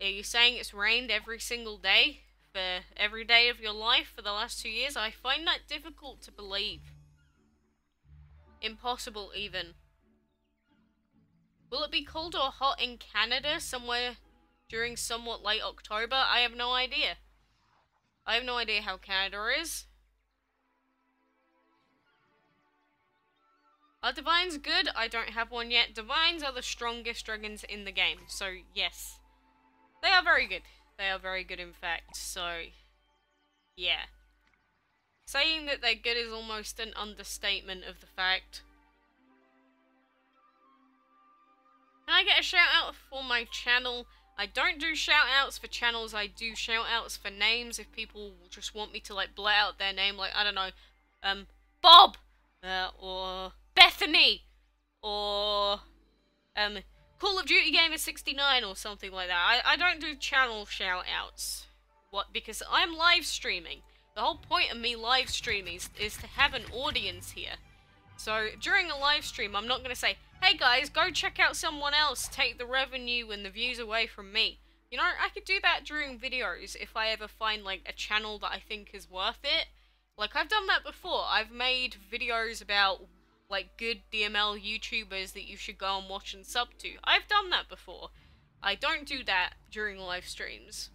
Are you saying it's rained every single day for every day of your life for the last 2 years? I find that difficult to believe. Impossible, even. Will it be cold or hot in Canada somewhere during somewhat late October? I have no idea. I have no idea how Canada is. Are divines good? I don't have one yet. Divines are the strongest dragons in the game, so yes. They are very good. They are very good, in fact, so yeah. Saying that they're good is almost an understatement of the fact. Can I get a shout out for my channel? I don't do shout outs for channels, I do shout outs for names if people just want me to like blurt out their name, like, I don't know, Bob, or Bethany, or Call of Duty Gamer 69 or something like that. I don't do channel shout outs. What? Because I'm live streaming. The whole point of me live streaming is to have an audience here. So during a live stream, I'm not going to say, hey guys, go check out someone else, take the revenue and the views away from me. You know, I could do that during videos if I ever find like a channel that I think is worth it. Like, I've done that before. I've made videos about like good DML YouTubers that you should go and watch and sub to. I've done that before. I don't do that during live streams.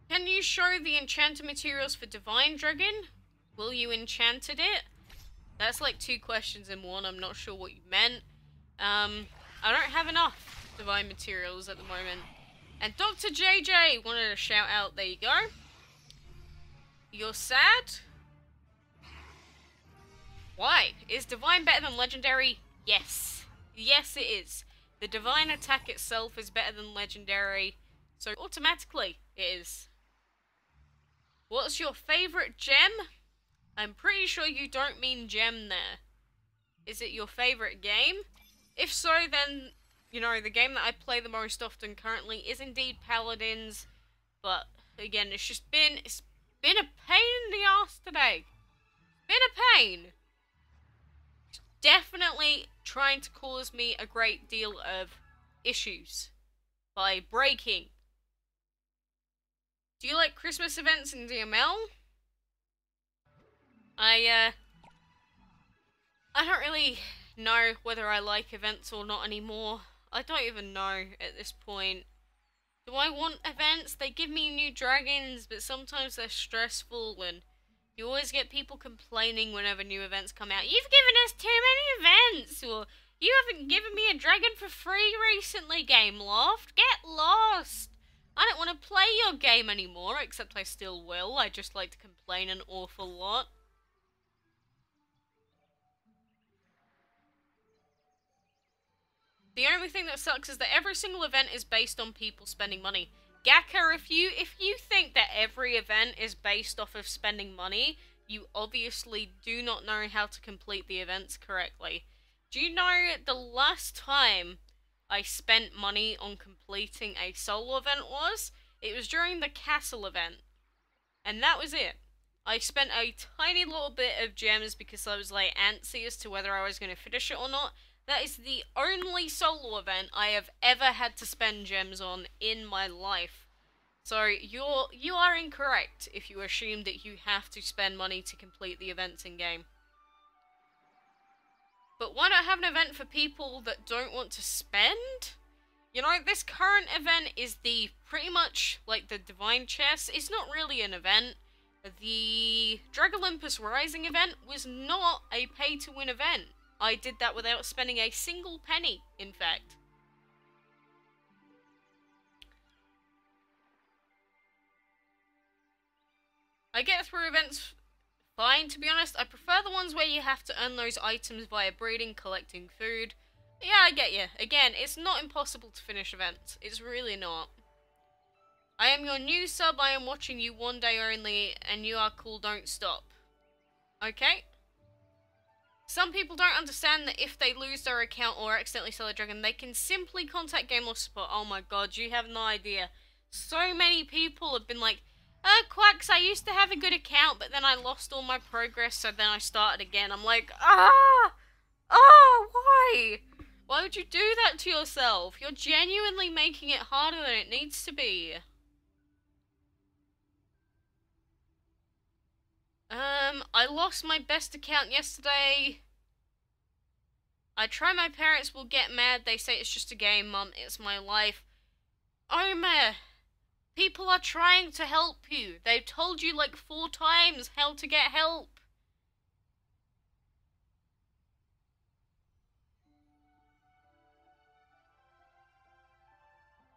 Can you show the enchanted materials for Divine Dragon? Will you enchanted it? That's like 2 questions in one. I'm not sure what you meant. I don't have enough divine materials at the moment. And Dr. JJ wanted a shout out. There you go. You're sad? Why? Is divine better than legendary? Yes. Yes, it is. The divine attack itself is better than legendary, so automatically it is. What's your favorite gem? I'm pretty sure you don't mean gem there. Is it your favorite game? If so, then, you know, the game that I play the most often currently is indeed Paladins, but again, it's been a pain in the ass today. Been a pain. Definitely trying to cause me a great deal of issues by breaking. Do you like Christmas events in DML? I don't really know whether I like events or not anymore. I don't even know at this point. Do I want events? They give me new dragons, but sometimes they're stressful, and you always get people complaining whenever new events come out. You've given us too many events, or you haven't given me a dragon for free recently, Gameloft. Get lost. I don't want to play your game anymore, except I still will. I just like to complain an awful lot. The only thing that sucks is that every single event is based on people spending money. Gakka, if you think that every event is based off of spending money, you obviously do not know how to complete the events correctly. Do you know the last time I spent money on completing a solo event was? It was during the castle event. And that was it. I spent a tiny little bit of gems because I was like antsy as to whether I was going to finish it or not. That is the only solo event I have ever had to spend gems on in my life. So you are incorrect if you assume that you have to spend money to complete the events in game. But why not have an event for people that don't want to spend? You know, this current event is the pretty much like the Divine Chess. It's not really an event. The Drag Olympus Rising event was not a pay-to-win event. I did that without spending a single penny, in fact. I get through events fine, to be honest. I prefer the ones where you have to earn those items via breeding, collecting food. Yeah, I get you. Again, it's not impossible to finish events. It's really not. I am your new sub. I am watching you one day only, and you are cool. Don't stop. Okay? Some people don't understand that if they lose their account or accidentally sell a dragon, they can simply contact Game Loss Support. Oh my god, you have no idea. So many people have been like, Quacks, I used to have a good account, but then I lost all my progress, so then I started again. I'm like, why? Why would you do that to yourself? You're genuinely making it harder than it needs to be. I lost my best account yesterday. I try, my parents will get mad. They say it's just a game, Mum. It's my life. Omer, people are trying to help you. They've told you like 4 times how to get help.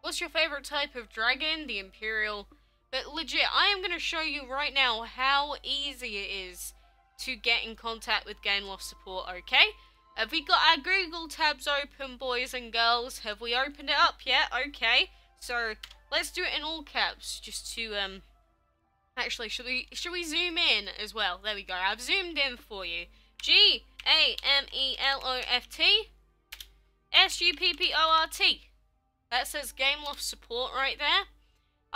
What's your favorite type of dragon? The Imperial. But legit, I am going to show you right now how easy it is to get in contact with Game Loss Support, okay? Have we got our Google tabs open, boys and girls? Have we opened it up yet? Okay. So, let's do it in all caps, just to, actually, should we zoom in as well? There we go. I've zoomed in for you. Gameloft SUPPORT. That says Game Loft Support right there.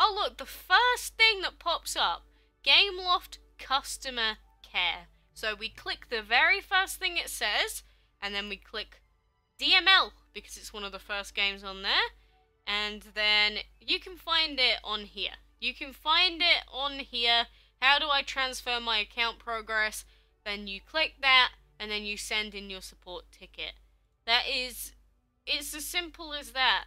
Oh look, the first thing that pops up, Gameloft Customer Care. So we click the very first thing it says, and then we click DML, because it's one of the first games on there. And then you can find it on here. You can find it on here. How do I transfer my account progress? Then you click that, and then you send in your support ticket. It's as simple as that.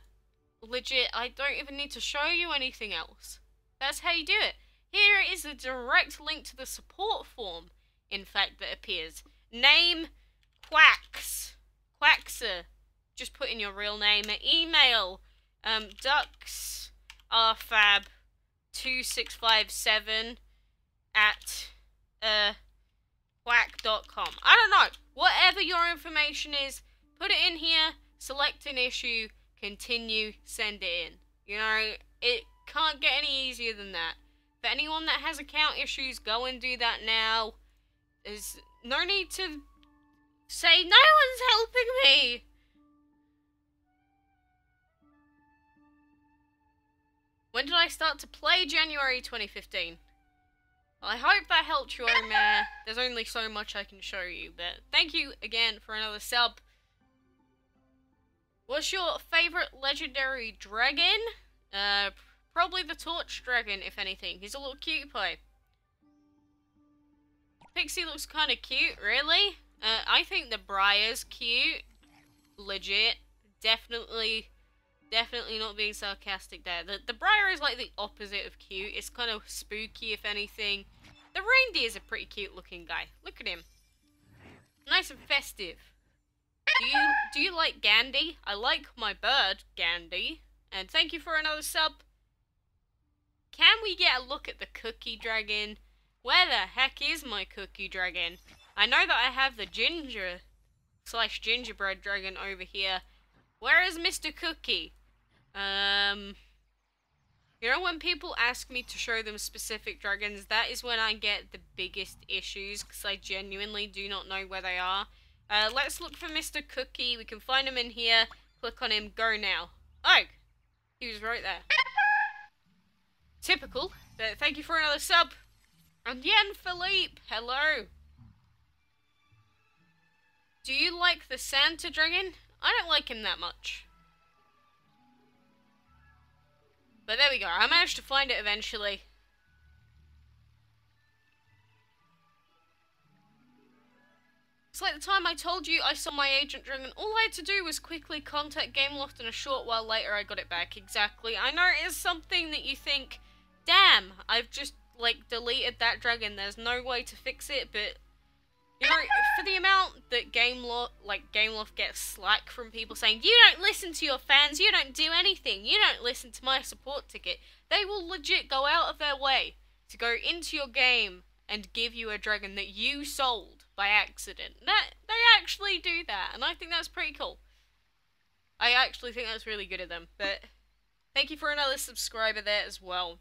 Legit, I don't even need to show you anything else. That's how you do it. Here is a direct link to the support form, in fact, that appears. Name, Quacks. Quackser. Just put in your real name. Email, ducksrfab2657 at quack.com. I don't know. Whatever your information is, put it in here, select an issue, continue, send it in. You know, it can't get any easier than that. For anyone that has account issues, go and do that now. There's no need to say, no one's helping me! When did I start to play? January 2015. Well, I hope that helped you, Omer. There's only so much I can show you, but thank you again for another sub. What's your favourite legendary dragon? Probably the Torch Dragon, if anything. He's a little cutie pie. Pixie looks kind of cute, really. I think the Briar's cute. Legit. Definitely not being sarcastic there. The Briar is like the opposite of cute. It's kind of spooky, if anything. The Reindeer's a pretty cute looking guy. Look at him. Nice and festive. Do you like Gandhi? I like my bird, Gandhi. And thank you for another sub. Can we get a look at the Cookie Dragon? Where the heck is my Cookie Dragon? I know that I have the gingerbread dragon over here. Where is Mr. Cookie? You know, when people ask me to show them specific dragons, that is when I get the biggest issues, because I genuinely do not know where they are. Let's look for Mr. Cookie. We can find him in here. Click on him. Go now. Oh! He was right there. Typical. But thank you for another sub. And Yen Philippe, hello. Do you like the Santa Dragon? I don't like him that much. But there we go, I managed to find it eventually. It's like the time I told you I saw my Agent Dragon. All I had to do was quickly contact Gameloft, and a short while later I got it back. Exactly. I know it is something that you think, damn, I've just, like, deleted that dragon. There's no way to fix it, but, you know, for the amount that Gameloft gets slack from people saying, you don't listen to your fans, you don't do anything, you don't listen to my support ticket, they will legit go out of their way to go into your game and give you a dragon that you sold by accident. They actually do that, and I think that's pretty cool. I actually think that's really good of them, but thank you for another subscriber there as well.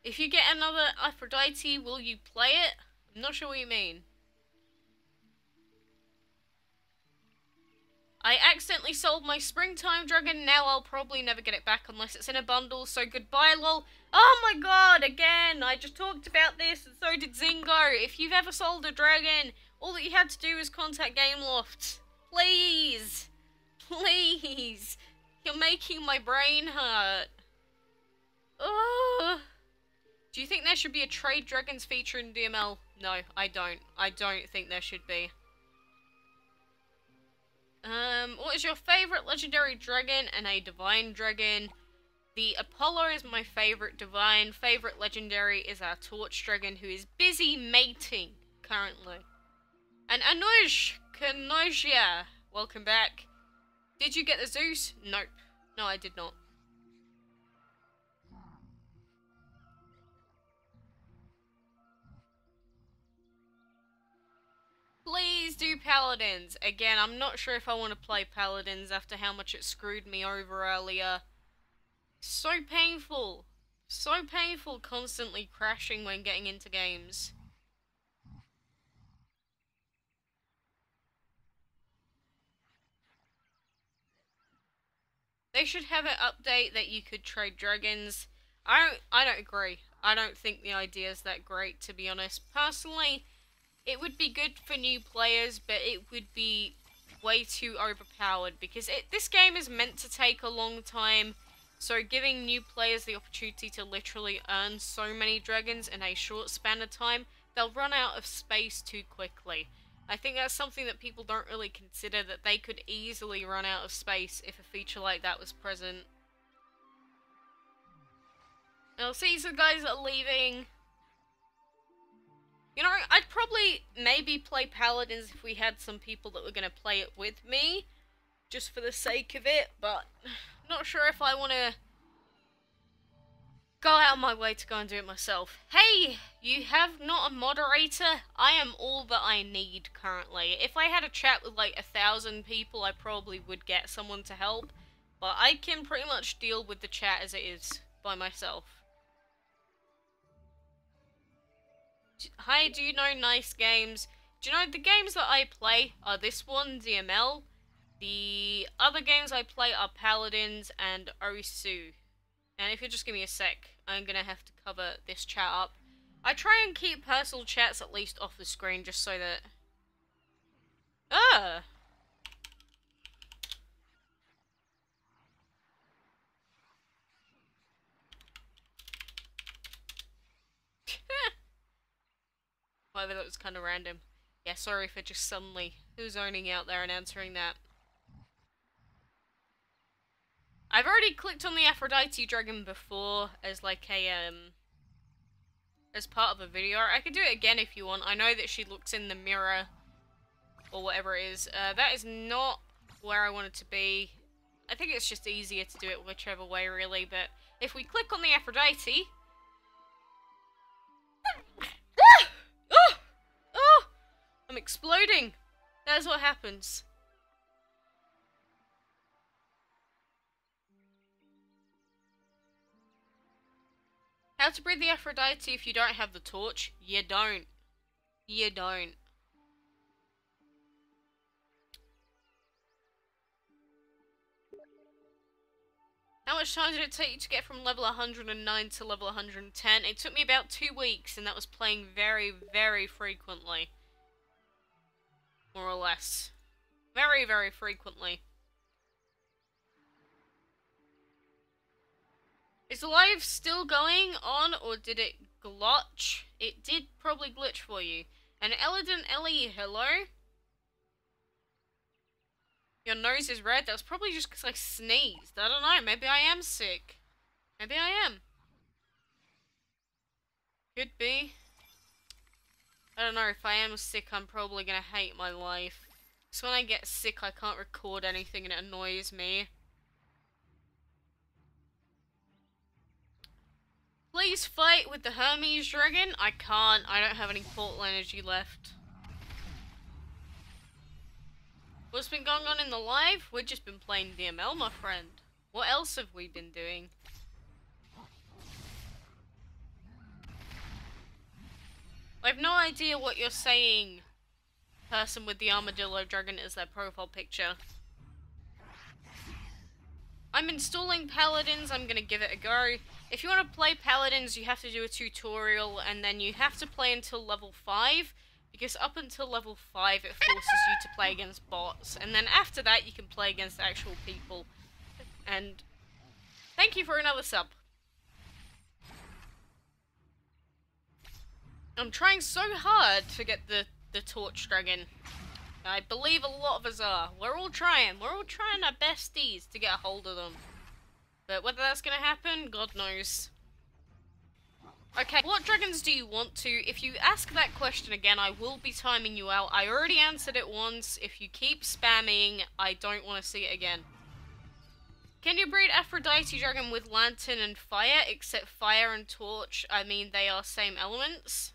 If you get another Aphrodite, will you play it? I'm not sure what you mean. I accidentally sold my springtime dragon, now I'll probably never get it back unless it's in a bundle, so goodbye lol. Oh my god, again, I just talked about this and so did Zingo. If you've ever sold a dragon, all that you had to do was contact Gameloft. Please. Please. You're making my brain hurt. Ugh. Do you think there should be a trade dragons feature in DML? No, I don't. I don't think there should be. What is your favourite legendary dragon and a divine dragon? The Apollo is my favourite divine. Favourite legendary is our torch dragon, who is busy mating currently. And Anuj Kanosia, welcome back. Did you get the Zeus? Nope. No, I did not. Please do Paladins. Again, I'm not sure if I want to play Paladins after how much it screwed me over earlier. So painful. So painful constantly crashing when getting into games. They should have an update that you could trade dragons. I don't agree. I don't think the idea is that great, to be honest. Personally, it would be good for new players, but it would be way too overpowered because this game is meant to take a long time, so giving new players the opportunity to literally earn so many dragons in a short span of time, they'll run out of space too quickly. I think that's something that people don't really consider, that they could easily run out of space if a feature like that was present. Now, see, so guys are leaving. You know, I'd probably maybe play Paladins if we had some people that were going to play it with me, just for the sake of it, but not sure if I want to go out of my way to go and do it myself. Hey, you have not a moderator? I am all that I need currently. If I had a chat with like 1,000 people, I probably would get someone to help, but I can pretty much deal with the chat as it is by myself. Hi, do you know Nice Games? Do you know the games that I play are this one, DML. The other games I play are Paladins and Osu. And if you just give me a sec, I'm gonna have to cover this chat up. I try and keep personal chats at least off the screen just so that... However, that was kind of random. Yeah, sorry for just suddenly zoning out there and answering that. I've already clicked on the Aphrodite dragon before as like a, as part of a video. I could do it again if you want. I know that she looks in the mirror, or whatever it is. That is not where I want it to be. I think it's just easier to do it whichever way, really, but if we click on the Aphrodite... I'm exploding! That's what happens. How to breed the Aphrodite if you don't have the torch? You don't. You don't. How much time did it take you to get from level 109 to level 110? It took me about 2 weeks, and that was playing very, very frequently. More or less. Very, very frequently. Is the live still going on, or did it glitch? It did probably glitch for you. And Elegant Ellie, hello? Your nose is red? That was probably just because I sneezed. I don't know, maybe I am sick. Maybe I am. Could be. I don't know, if I am sick, I'm probably gonna hate my life. So when I get sick, I can't record anything and it annoys me. Please fight with the Hermes Dragon. I can't. I don't have any portal energy left. What's been going on in the live? We've just been playing DML, my friend. What else have we been doing? I have no idea what you're saying. Person with the Armadillo Dragon is their profile picture. I'm installing Paladins. I'm gonna give it a go. If you want to play Paladins, you have to do a tutorial, and then you have to play until level 5, because up until level 5 it forces you to play against bots, and then after that you can play against actual people. And thank you for another sub. I'm trying so hard to get the Torch Dragon. I believe a lot of us are. We're all trying our besties to get a hold of them. But whether that's gonna happen, God knows. Okay, what dragons do you want to? If you ask that question again, I will be timing you out. I already answered it once. If you keep spamming, I don't want to see it again. Can you breed Aphrodite Dragon with Lantern and Fire, except Fire and Torch? I mean, they are same elements.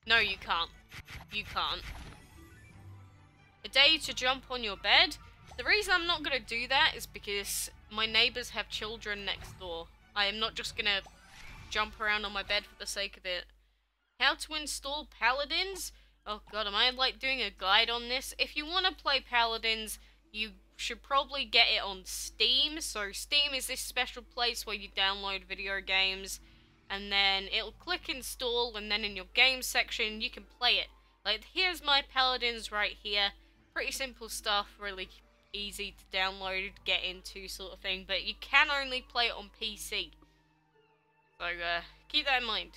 No, you can't. You can't. A day to jump on your bed? The reason I'm not going to do that is because my neighbours have children next door. I am not just going to jump around on my bed for the sake of it. How to install Paladins? Oh god, am I like doing a guide on this? If you want to play Paladins, you should probably get it on Steam. So Steam is this special place where you download video games, and then it'll click install, and then in your game section you can play it. Like, here's my Paladins right here. Pretty simple stuff, really easy to download, get into sort of thing, but you can only play it on PC. So, keep that in mind.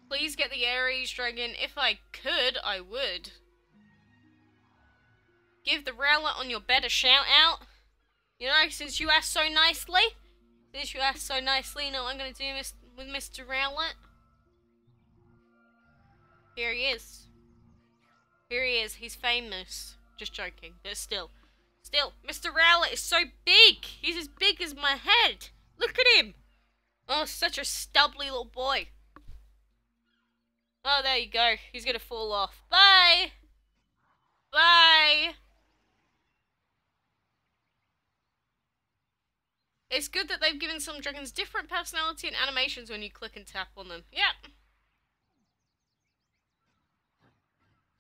Please get the Ares Dragon. If I could, I would. Give the Rowlet on your bed a shout out. You know, since you asked so nicely. You know what I'm going to do with Mr. Rowlet? Here he is. Here he is. He's famous. Just joking. But still. Mr. Rowlet is so big. He's as big as my head. Look at him. Oh, such a stubbly little boy. Oh, there you go. He's going to fall off. Bye. Bye. It's good that they've given some dragons different personality and animations when you click and tap on them. Yep.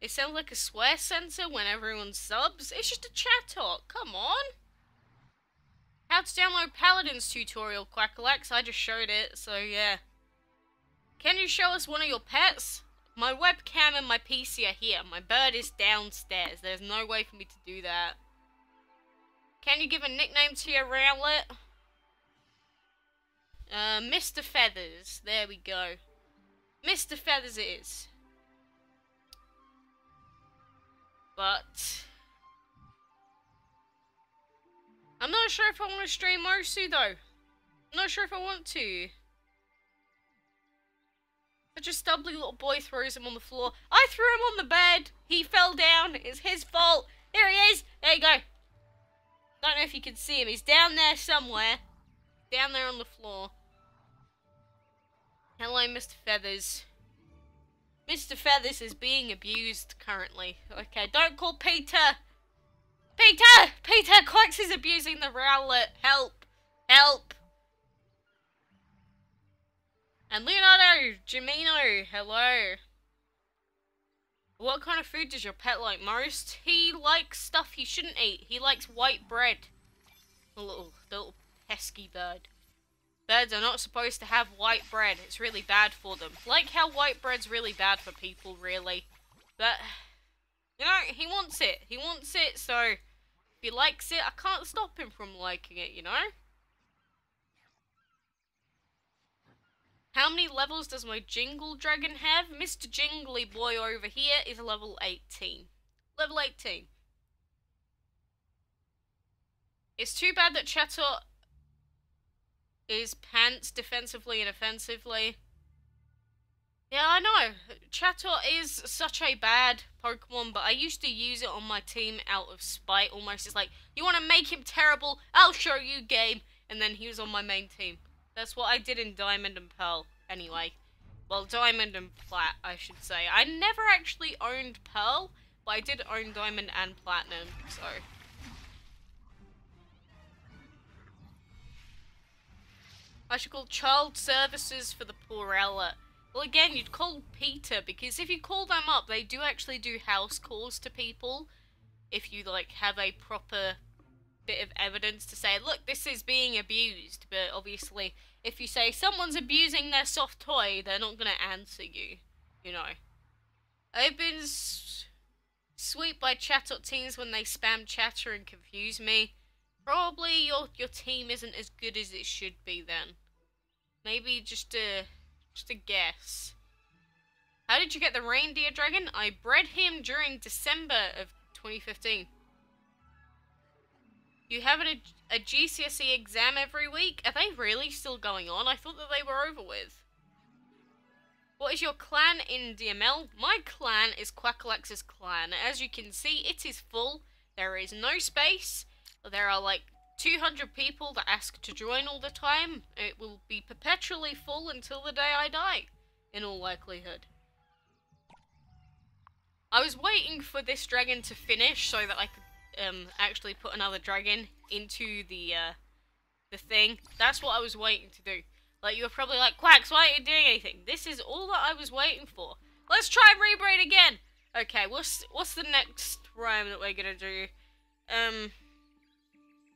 It sounds like a swear censor when everyone subs. It's just a chat talk. Come on. How to download Paladins tutorial, Quackalakes. I just showed it, so yeah. Can you show us one of your pets? My webcam and my PC are here. My bird is downstairs. There's no way for me to do that. Can you give a nickname to your Rowlet? Mr. Feathers. There we go. Mr. Feathers it is. But I'm not sure if I want to stream Mosu though. I'm not sure if I want to. Such a stubbly little boy throws him on the floor. I threw him on the bed. He fell down. It's his fault. Here he is. There you go. Don't know if you can see him. He's down there somewhere. Down there on the floor. Hello, Mr. Feathers. Mr. Feathers is being abused currently. Okay, don't call Peter. Peter! Quacks is abusing the Rowlet. Help. Help. And Leonardo, Jimino, hello. What kind of food does your pet like most? He likes stuff he shouldn't eat. He likes white bread. The little pesky bird. Birds are not supposed to have white bread. It's really bad for them. Like how white bread's really bad for people, really. But, you know, he wants it. He wants it, so if he likes it, I can't stop him from liking it, you know? How many levels does my Jingle Dragon have? Mr. Jingly Boy over here is level 18. Level 18. It's too bad that Chatot is pants defensively and offensively. Yeah, I know. Chatot is such a bad Pokemon, but I used to use it on my team out of spite almost. It's like, you want to make him terrible? I'll show you, game. And then he was on my main team. That's what I did in Diamond and Pearl, anyway. Well, Diamond and Plat, I should say. I never actually owned Pearl, but I did own Diamond and Platinum, so... I should call child services for the poorella. Well, again, you'd call Peter, because if you call them up, they do actually do house calls to people. If you, like, have a proper bit of evidence to say, look, this is being abused. But obviously, if you say someone's abusing their soft toy, they're not going to answer you, you know. I've been sweet by Chatot teams when they spam chatter and confuse me. Probably your team isn't as good as it should be then. Maybe just a guess. How did you get the reindeer dragon? I bred him during December of 2015. You have a GCSE exam every week? Are they really still going on? I thought that they were over with. What is your clan in DML? My clan is Quackalakes' clan. As you can see, it is full. There is no space. There are like 200 people that ask to join all the time. It will be perpetually full until the day I die, in all likelihood. I was waiting for this dragon to finish so that I could actually put another dragon into the thing. That's what I was waiting to do. Like, you were probably like, Quacks, why aren't you doing anything? This is all that I was waiting for. Let's try and rebreed again! Okay, what's the next rhyme that we're gonna do?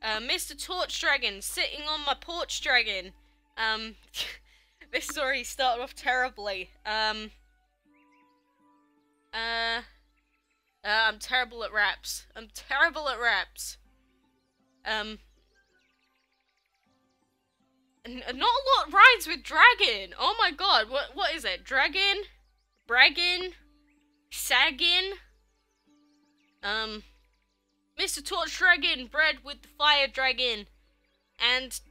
Mr. Torch Dragon, sitting on my porch dragon. This story started off terribly. I'm terrible at raps. Not a lot rhymes with dragon. Oh my god, what is it? Dragon? Braggin? Saggin? Mr. Torch Dragon, bred with the Fire Dragon. And,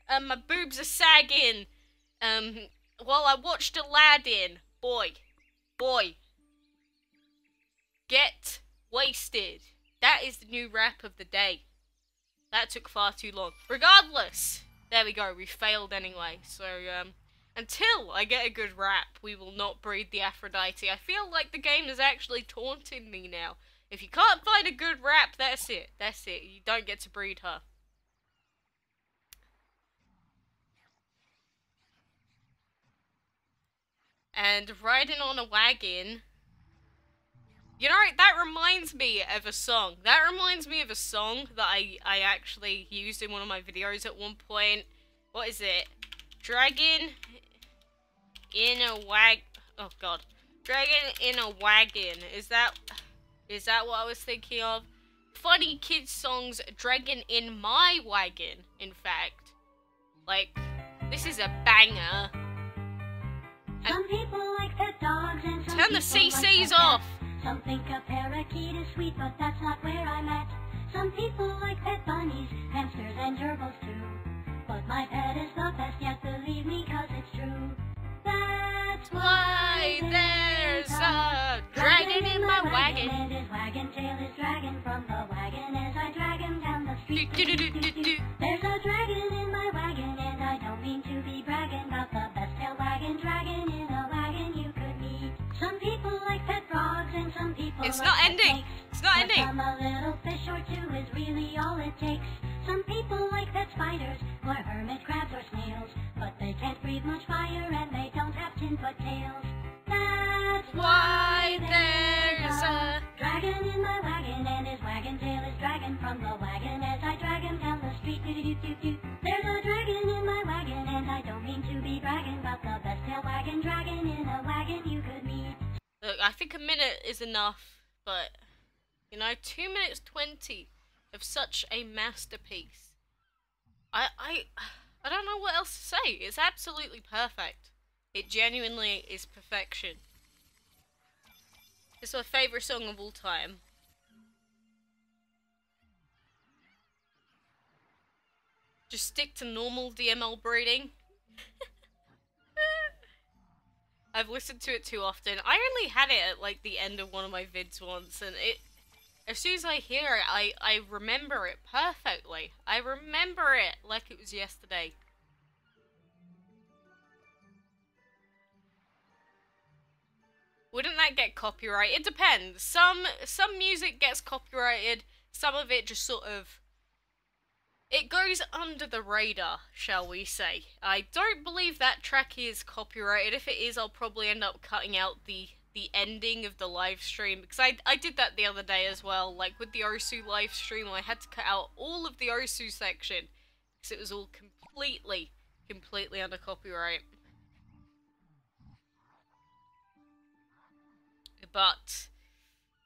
my boobs are sagging. While I watched Aladdin. Boy. Get wasted. That is the new rap of the day. That took far too long. Regardless, there we go, we failed anyway. So, until I get a good rap, we will not breed the Aphrodite. I feel like the game is actually taunting me now. If you can't find a good rap, that's it. You don't get to breed her. And riding on a wagon... You know, that reminds me of a song. That I actually used in one of my videos at one point. What is it? Dragon in a oh god. Dragon in a wagon. Is that what I was thinking of? Funny kids songs, Dragon in my wagon, in fact. Like, this is a banger. Some people like pet dogs and some turn the CCs off. Some think a parakeet is sweet, but that's not where I'm at. Some people like pet bunnies, hamsters and gerbils too. But my pet is the best yet, believe me, 'cause it's true. That's why there's a dragon in my wagon. And his wagon tail is dragging from the wagon as I drag him down the street. There's a dragon in my wagon, and I don't mean to be bragging about the best tail wagon dragon in a wagon you could meet. Some people like pet frogs and some people It's like not pet ending. snakes. It's not ending. Some a little fish or two is really all it takes. Some people like pet spiders or hermit crabs or snails. dragon from the wagon as I drag him down the street. Doo-doo-doo-doo-doo. There's a dragon in my wagon, and I don't mean to be bragging, but the best tail wagging dragon in a wagon you could meet. Look, I think a minute is enough, but, you know, 2 minutes 20 of such a masterpiece. I don't know what else to say. It's absolutely perfect. It genuinely is perfection. It's my favourite song of all time. Just stick to normal DML breeding. I've listened to it too often. I only had it at like the end of one of my vids once, and as soon as I hear it, I remember it perfectly. I remember it like it was yesterday. Wouldn't that get copyright? It depends. Some music gets copyrighted, some of it just sort of... It goes under the radar, shall we say. I don't believe that track is copyrighted. If it is, I'll probably end up cutting out the ending of the live stream, because I did that the other day as well. Like with the Osu live stream, I had to cut out all of the Osu section because it was all completely under copyright. But,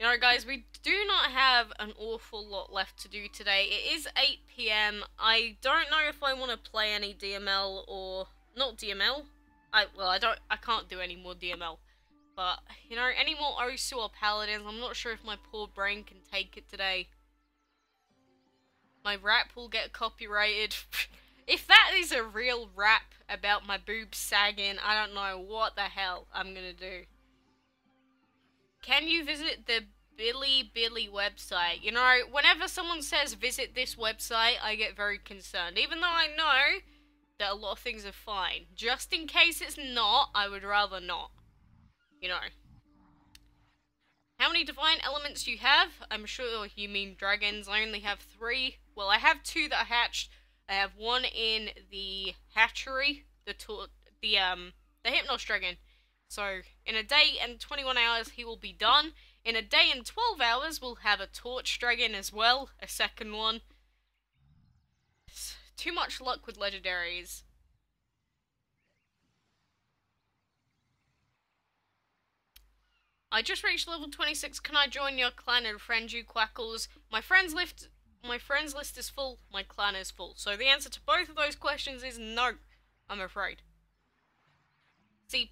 you know guys, we do not have an awful lot left to do today. It is 8 PM. I don't know if I want to play any DML or... Not DML. I can't do any more DML. But, you know, any more Osu or Paladins, I'm not sure if my poor brain can take it today. My rap will get copyrighted. If that is a real rap about my boobs sagging, I don't know what the hell I'm gonna do. Can you visit the Billy website? You know, whenever someone says visit this website, I get very concerned. Even though I know that a lot of things are fine. Just in case it's not, I would rather not. You know. How many divine elements do you have? I'm sure you mean dragons. I only have 3. Well, I have 2 that are hatched. I have 1 in the hatchery, the Hypnos dragon. So, in a day and 21 hours, he will be done. In a day and 12 hours, we'll have a torch dragon as well, a second one. It's too much luck with legendaries. I just reached level 26. Can I join your clan and friend you, Quackles? My friends list is full. My clan is full. So the answer to both of those questions is no, I'm afraid. See,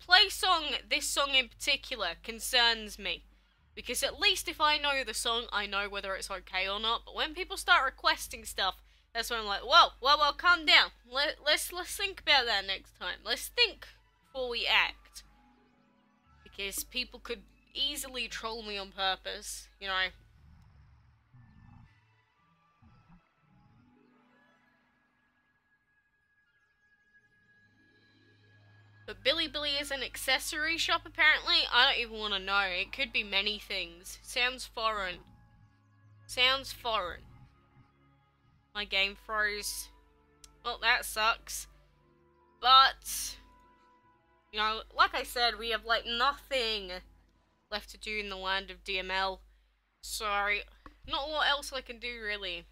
this song in particular concerns me. Because at least if I know the song, I know whether it's okay or not. But when people start requesting stuff, that's when I'm like, whoa, calm down. Let's think about that next time. Let's think before we act. Because people could easily troll me on purpose, you know. But Billy is an accessory shop, apparently? I don't even want to know. It could be many things. Sounds foreign. Sounds foreign. My game froze. Well, that sucks. But, you know, like I said, we have, like, nothing left to do in the land of DML. Sorry. Not a lot else I can do, really.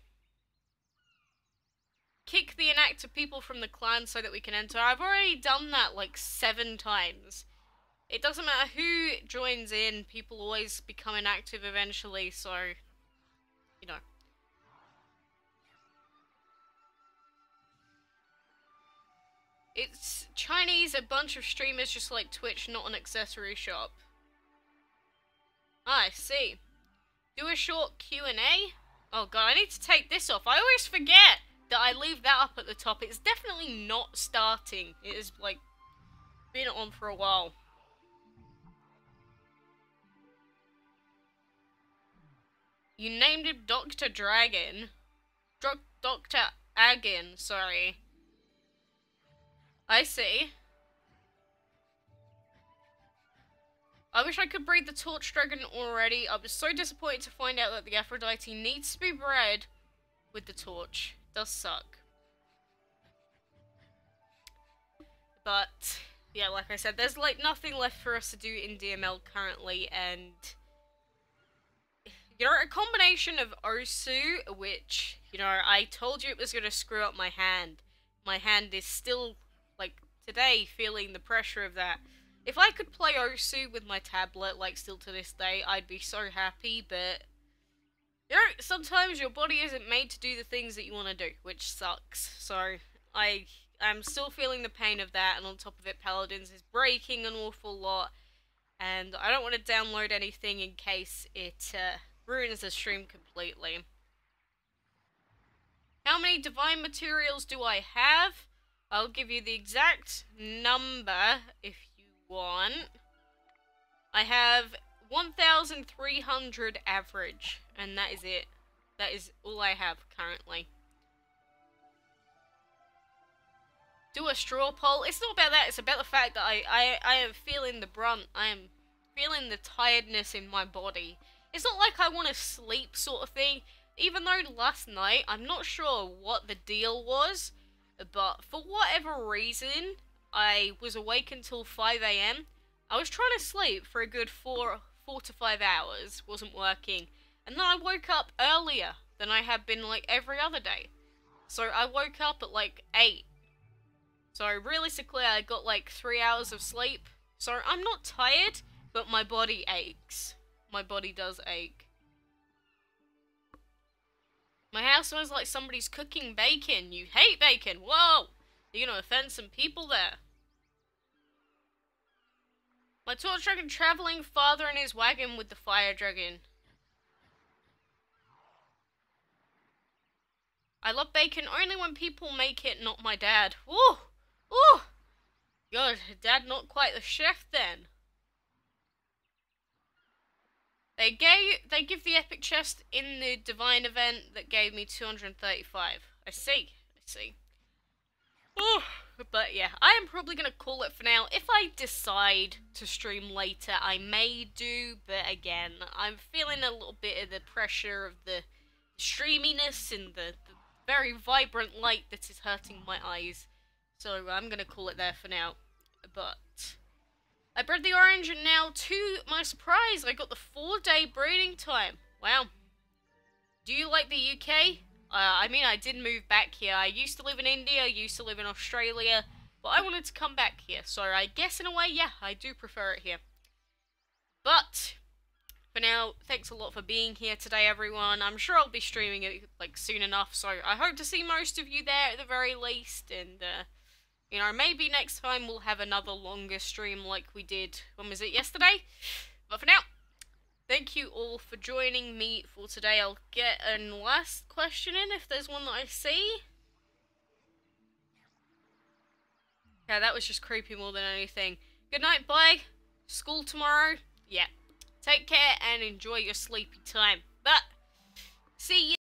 Kick the inactive people from the clan so that we can enter. I've already done that like 7 times. It doesn't matter who joins in, people always become inactive eventually, so, you know. It's Chinese, a bunch of streamers just like Twitch, not an accessory shop. Ah, I see. Do a short Q&A? Oh god, I need to take this off. I always forget that I leave that up at the top. It's definitely not starting. It has, like, been on for a while. You named him Dr. Dragon. Dr. Agin, sorry. I see. I wish I could breed the Torch Dragon already. I was so disappointed to find out that the Aphrodite needs to be bred with the torch. It does suck. But, yeah, like I said, there's like nothing left for us to do in DML currently, and You know, a combination of Osu, which, you know, I told you it was going to screw up my hand. My hand is still, like, today, feeling the pressure of that. If I could play Osu with my tablet, like, still to this day, I'd be so happy, but... You know, sometimes your body isn't made to do the things that you want to do, which sucks. So, I'm still feeling the pain of that, and on top of it, Paladins is breaking an awful lot, and I don't want to download anything in case it, ruins the stream completely. How many divine materials do I have? I'll give you the exact number if you want. I have 1,300 average, and that is it. That is all I have currently. Do a straw poll. It's not about that, it's about the fact that I am feeling the brunt. I am feeling the tiredness in my body. It's not like I want to sleep sort of thing, even though last night, I'm not sure what the deal was, but for whatever reason, I was awake until 5 AM. I was trying to sleep for a good 4 to 5 hours, wasn't working, and then I woke up earlier than I have been like every other day. So I woke up at like 8. So realistically, I got like 3 hours of sleep. So I'm not tired, but my body aches. My body does ache. My house smells like somebody's cooking bacon. You hate bacon. Whoa! You're gonna offend some people there. My torch dragon traveling father in his wagon with the fire dragon. I love bacon only when people make it, not my dad. Ooh! Ooh! God, dad not quite the chef then. They give the epic chest in the divine event that gave me 235. I see. Oh, but yeah, I am probably going to call it for now. If I decide to stream later, I may do, but again, I'm feeling a little bit of the pressure of the streaminess and the very vibrant light that is hurting my eyes. So I'm going to call it there for now. But I bred the orange, and now, to my surprise, I got the 4-day breeding time. Wow. Do you like the UK? I mean, I did move back here. I used to live in India, I used to live in Australia, but I wanted to come back here. So I guess in a way, yeah, I do prefer it here. But for now, thanks a lot for being here today, everyone. I'm sure I'll be streaming it like soon enough, so I hope to see most of you there at the very least, and you know, maybe next time we'll have another longer stream like we did, when was it, yesterday? But for now, thank you all for joining me for today. I'll get a last question in if there's one that I see. Yeah, that was just creepy more than anything. Good night, bye. School tomorrow. Yeah. Take care and enjoy your sleepy time. But, see you.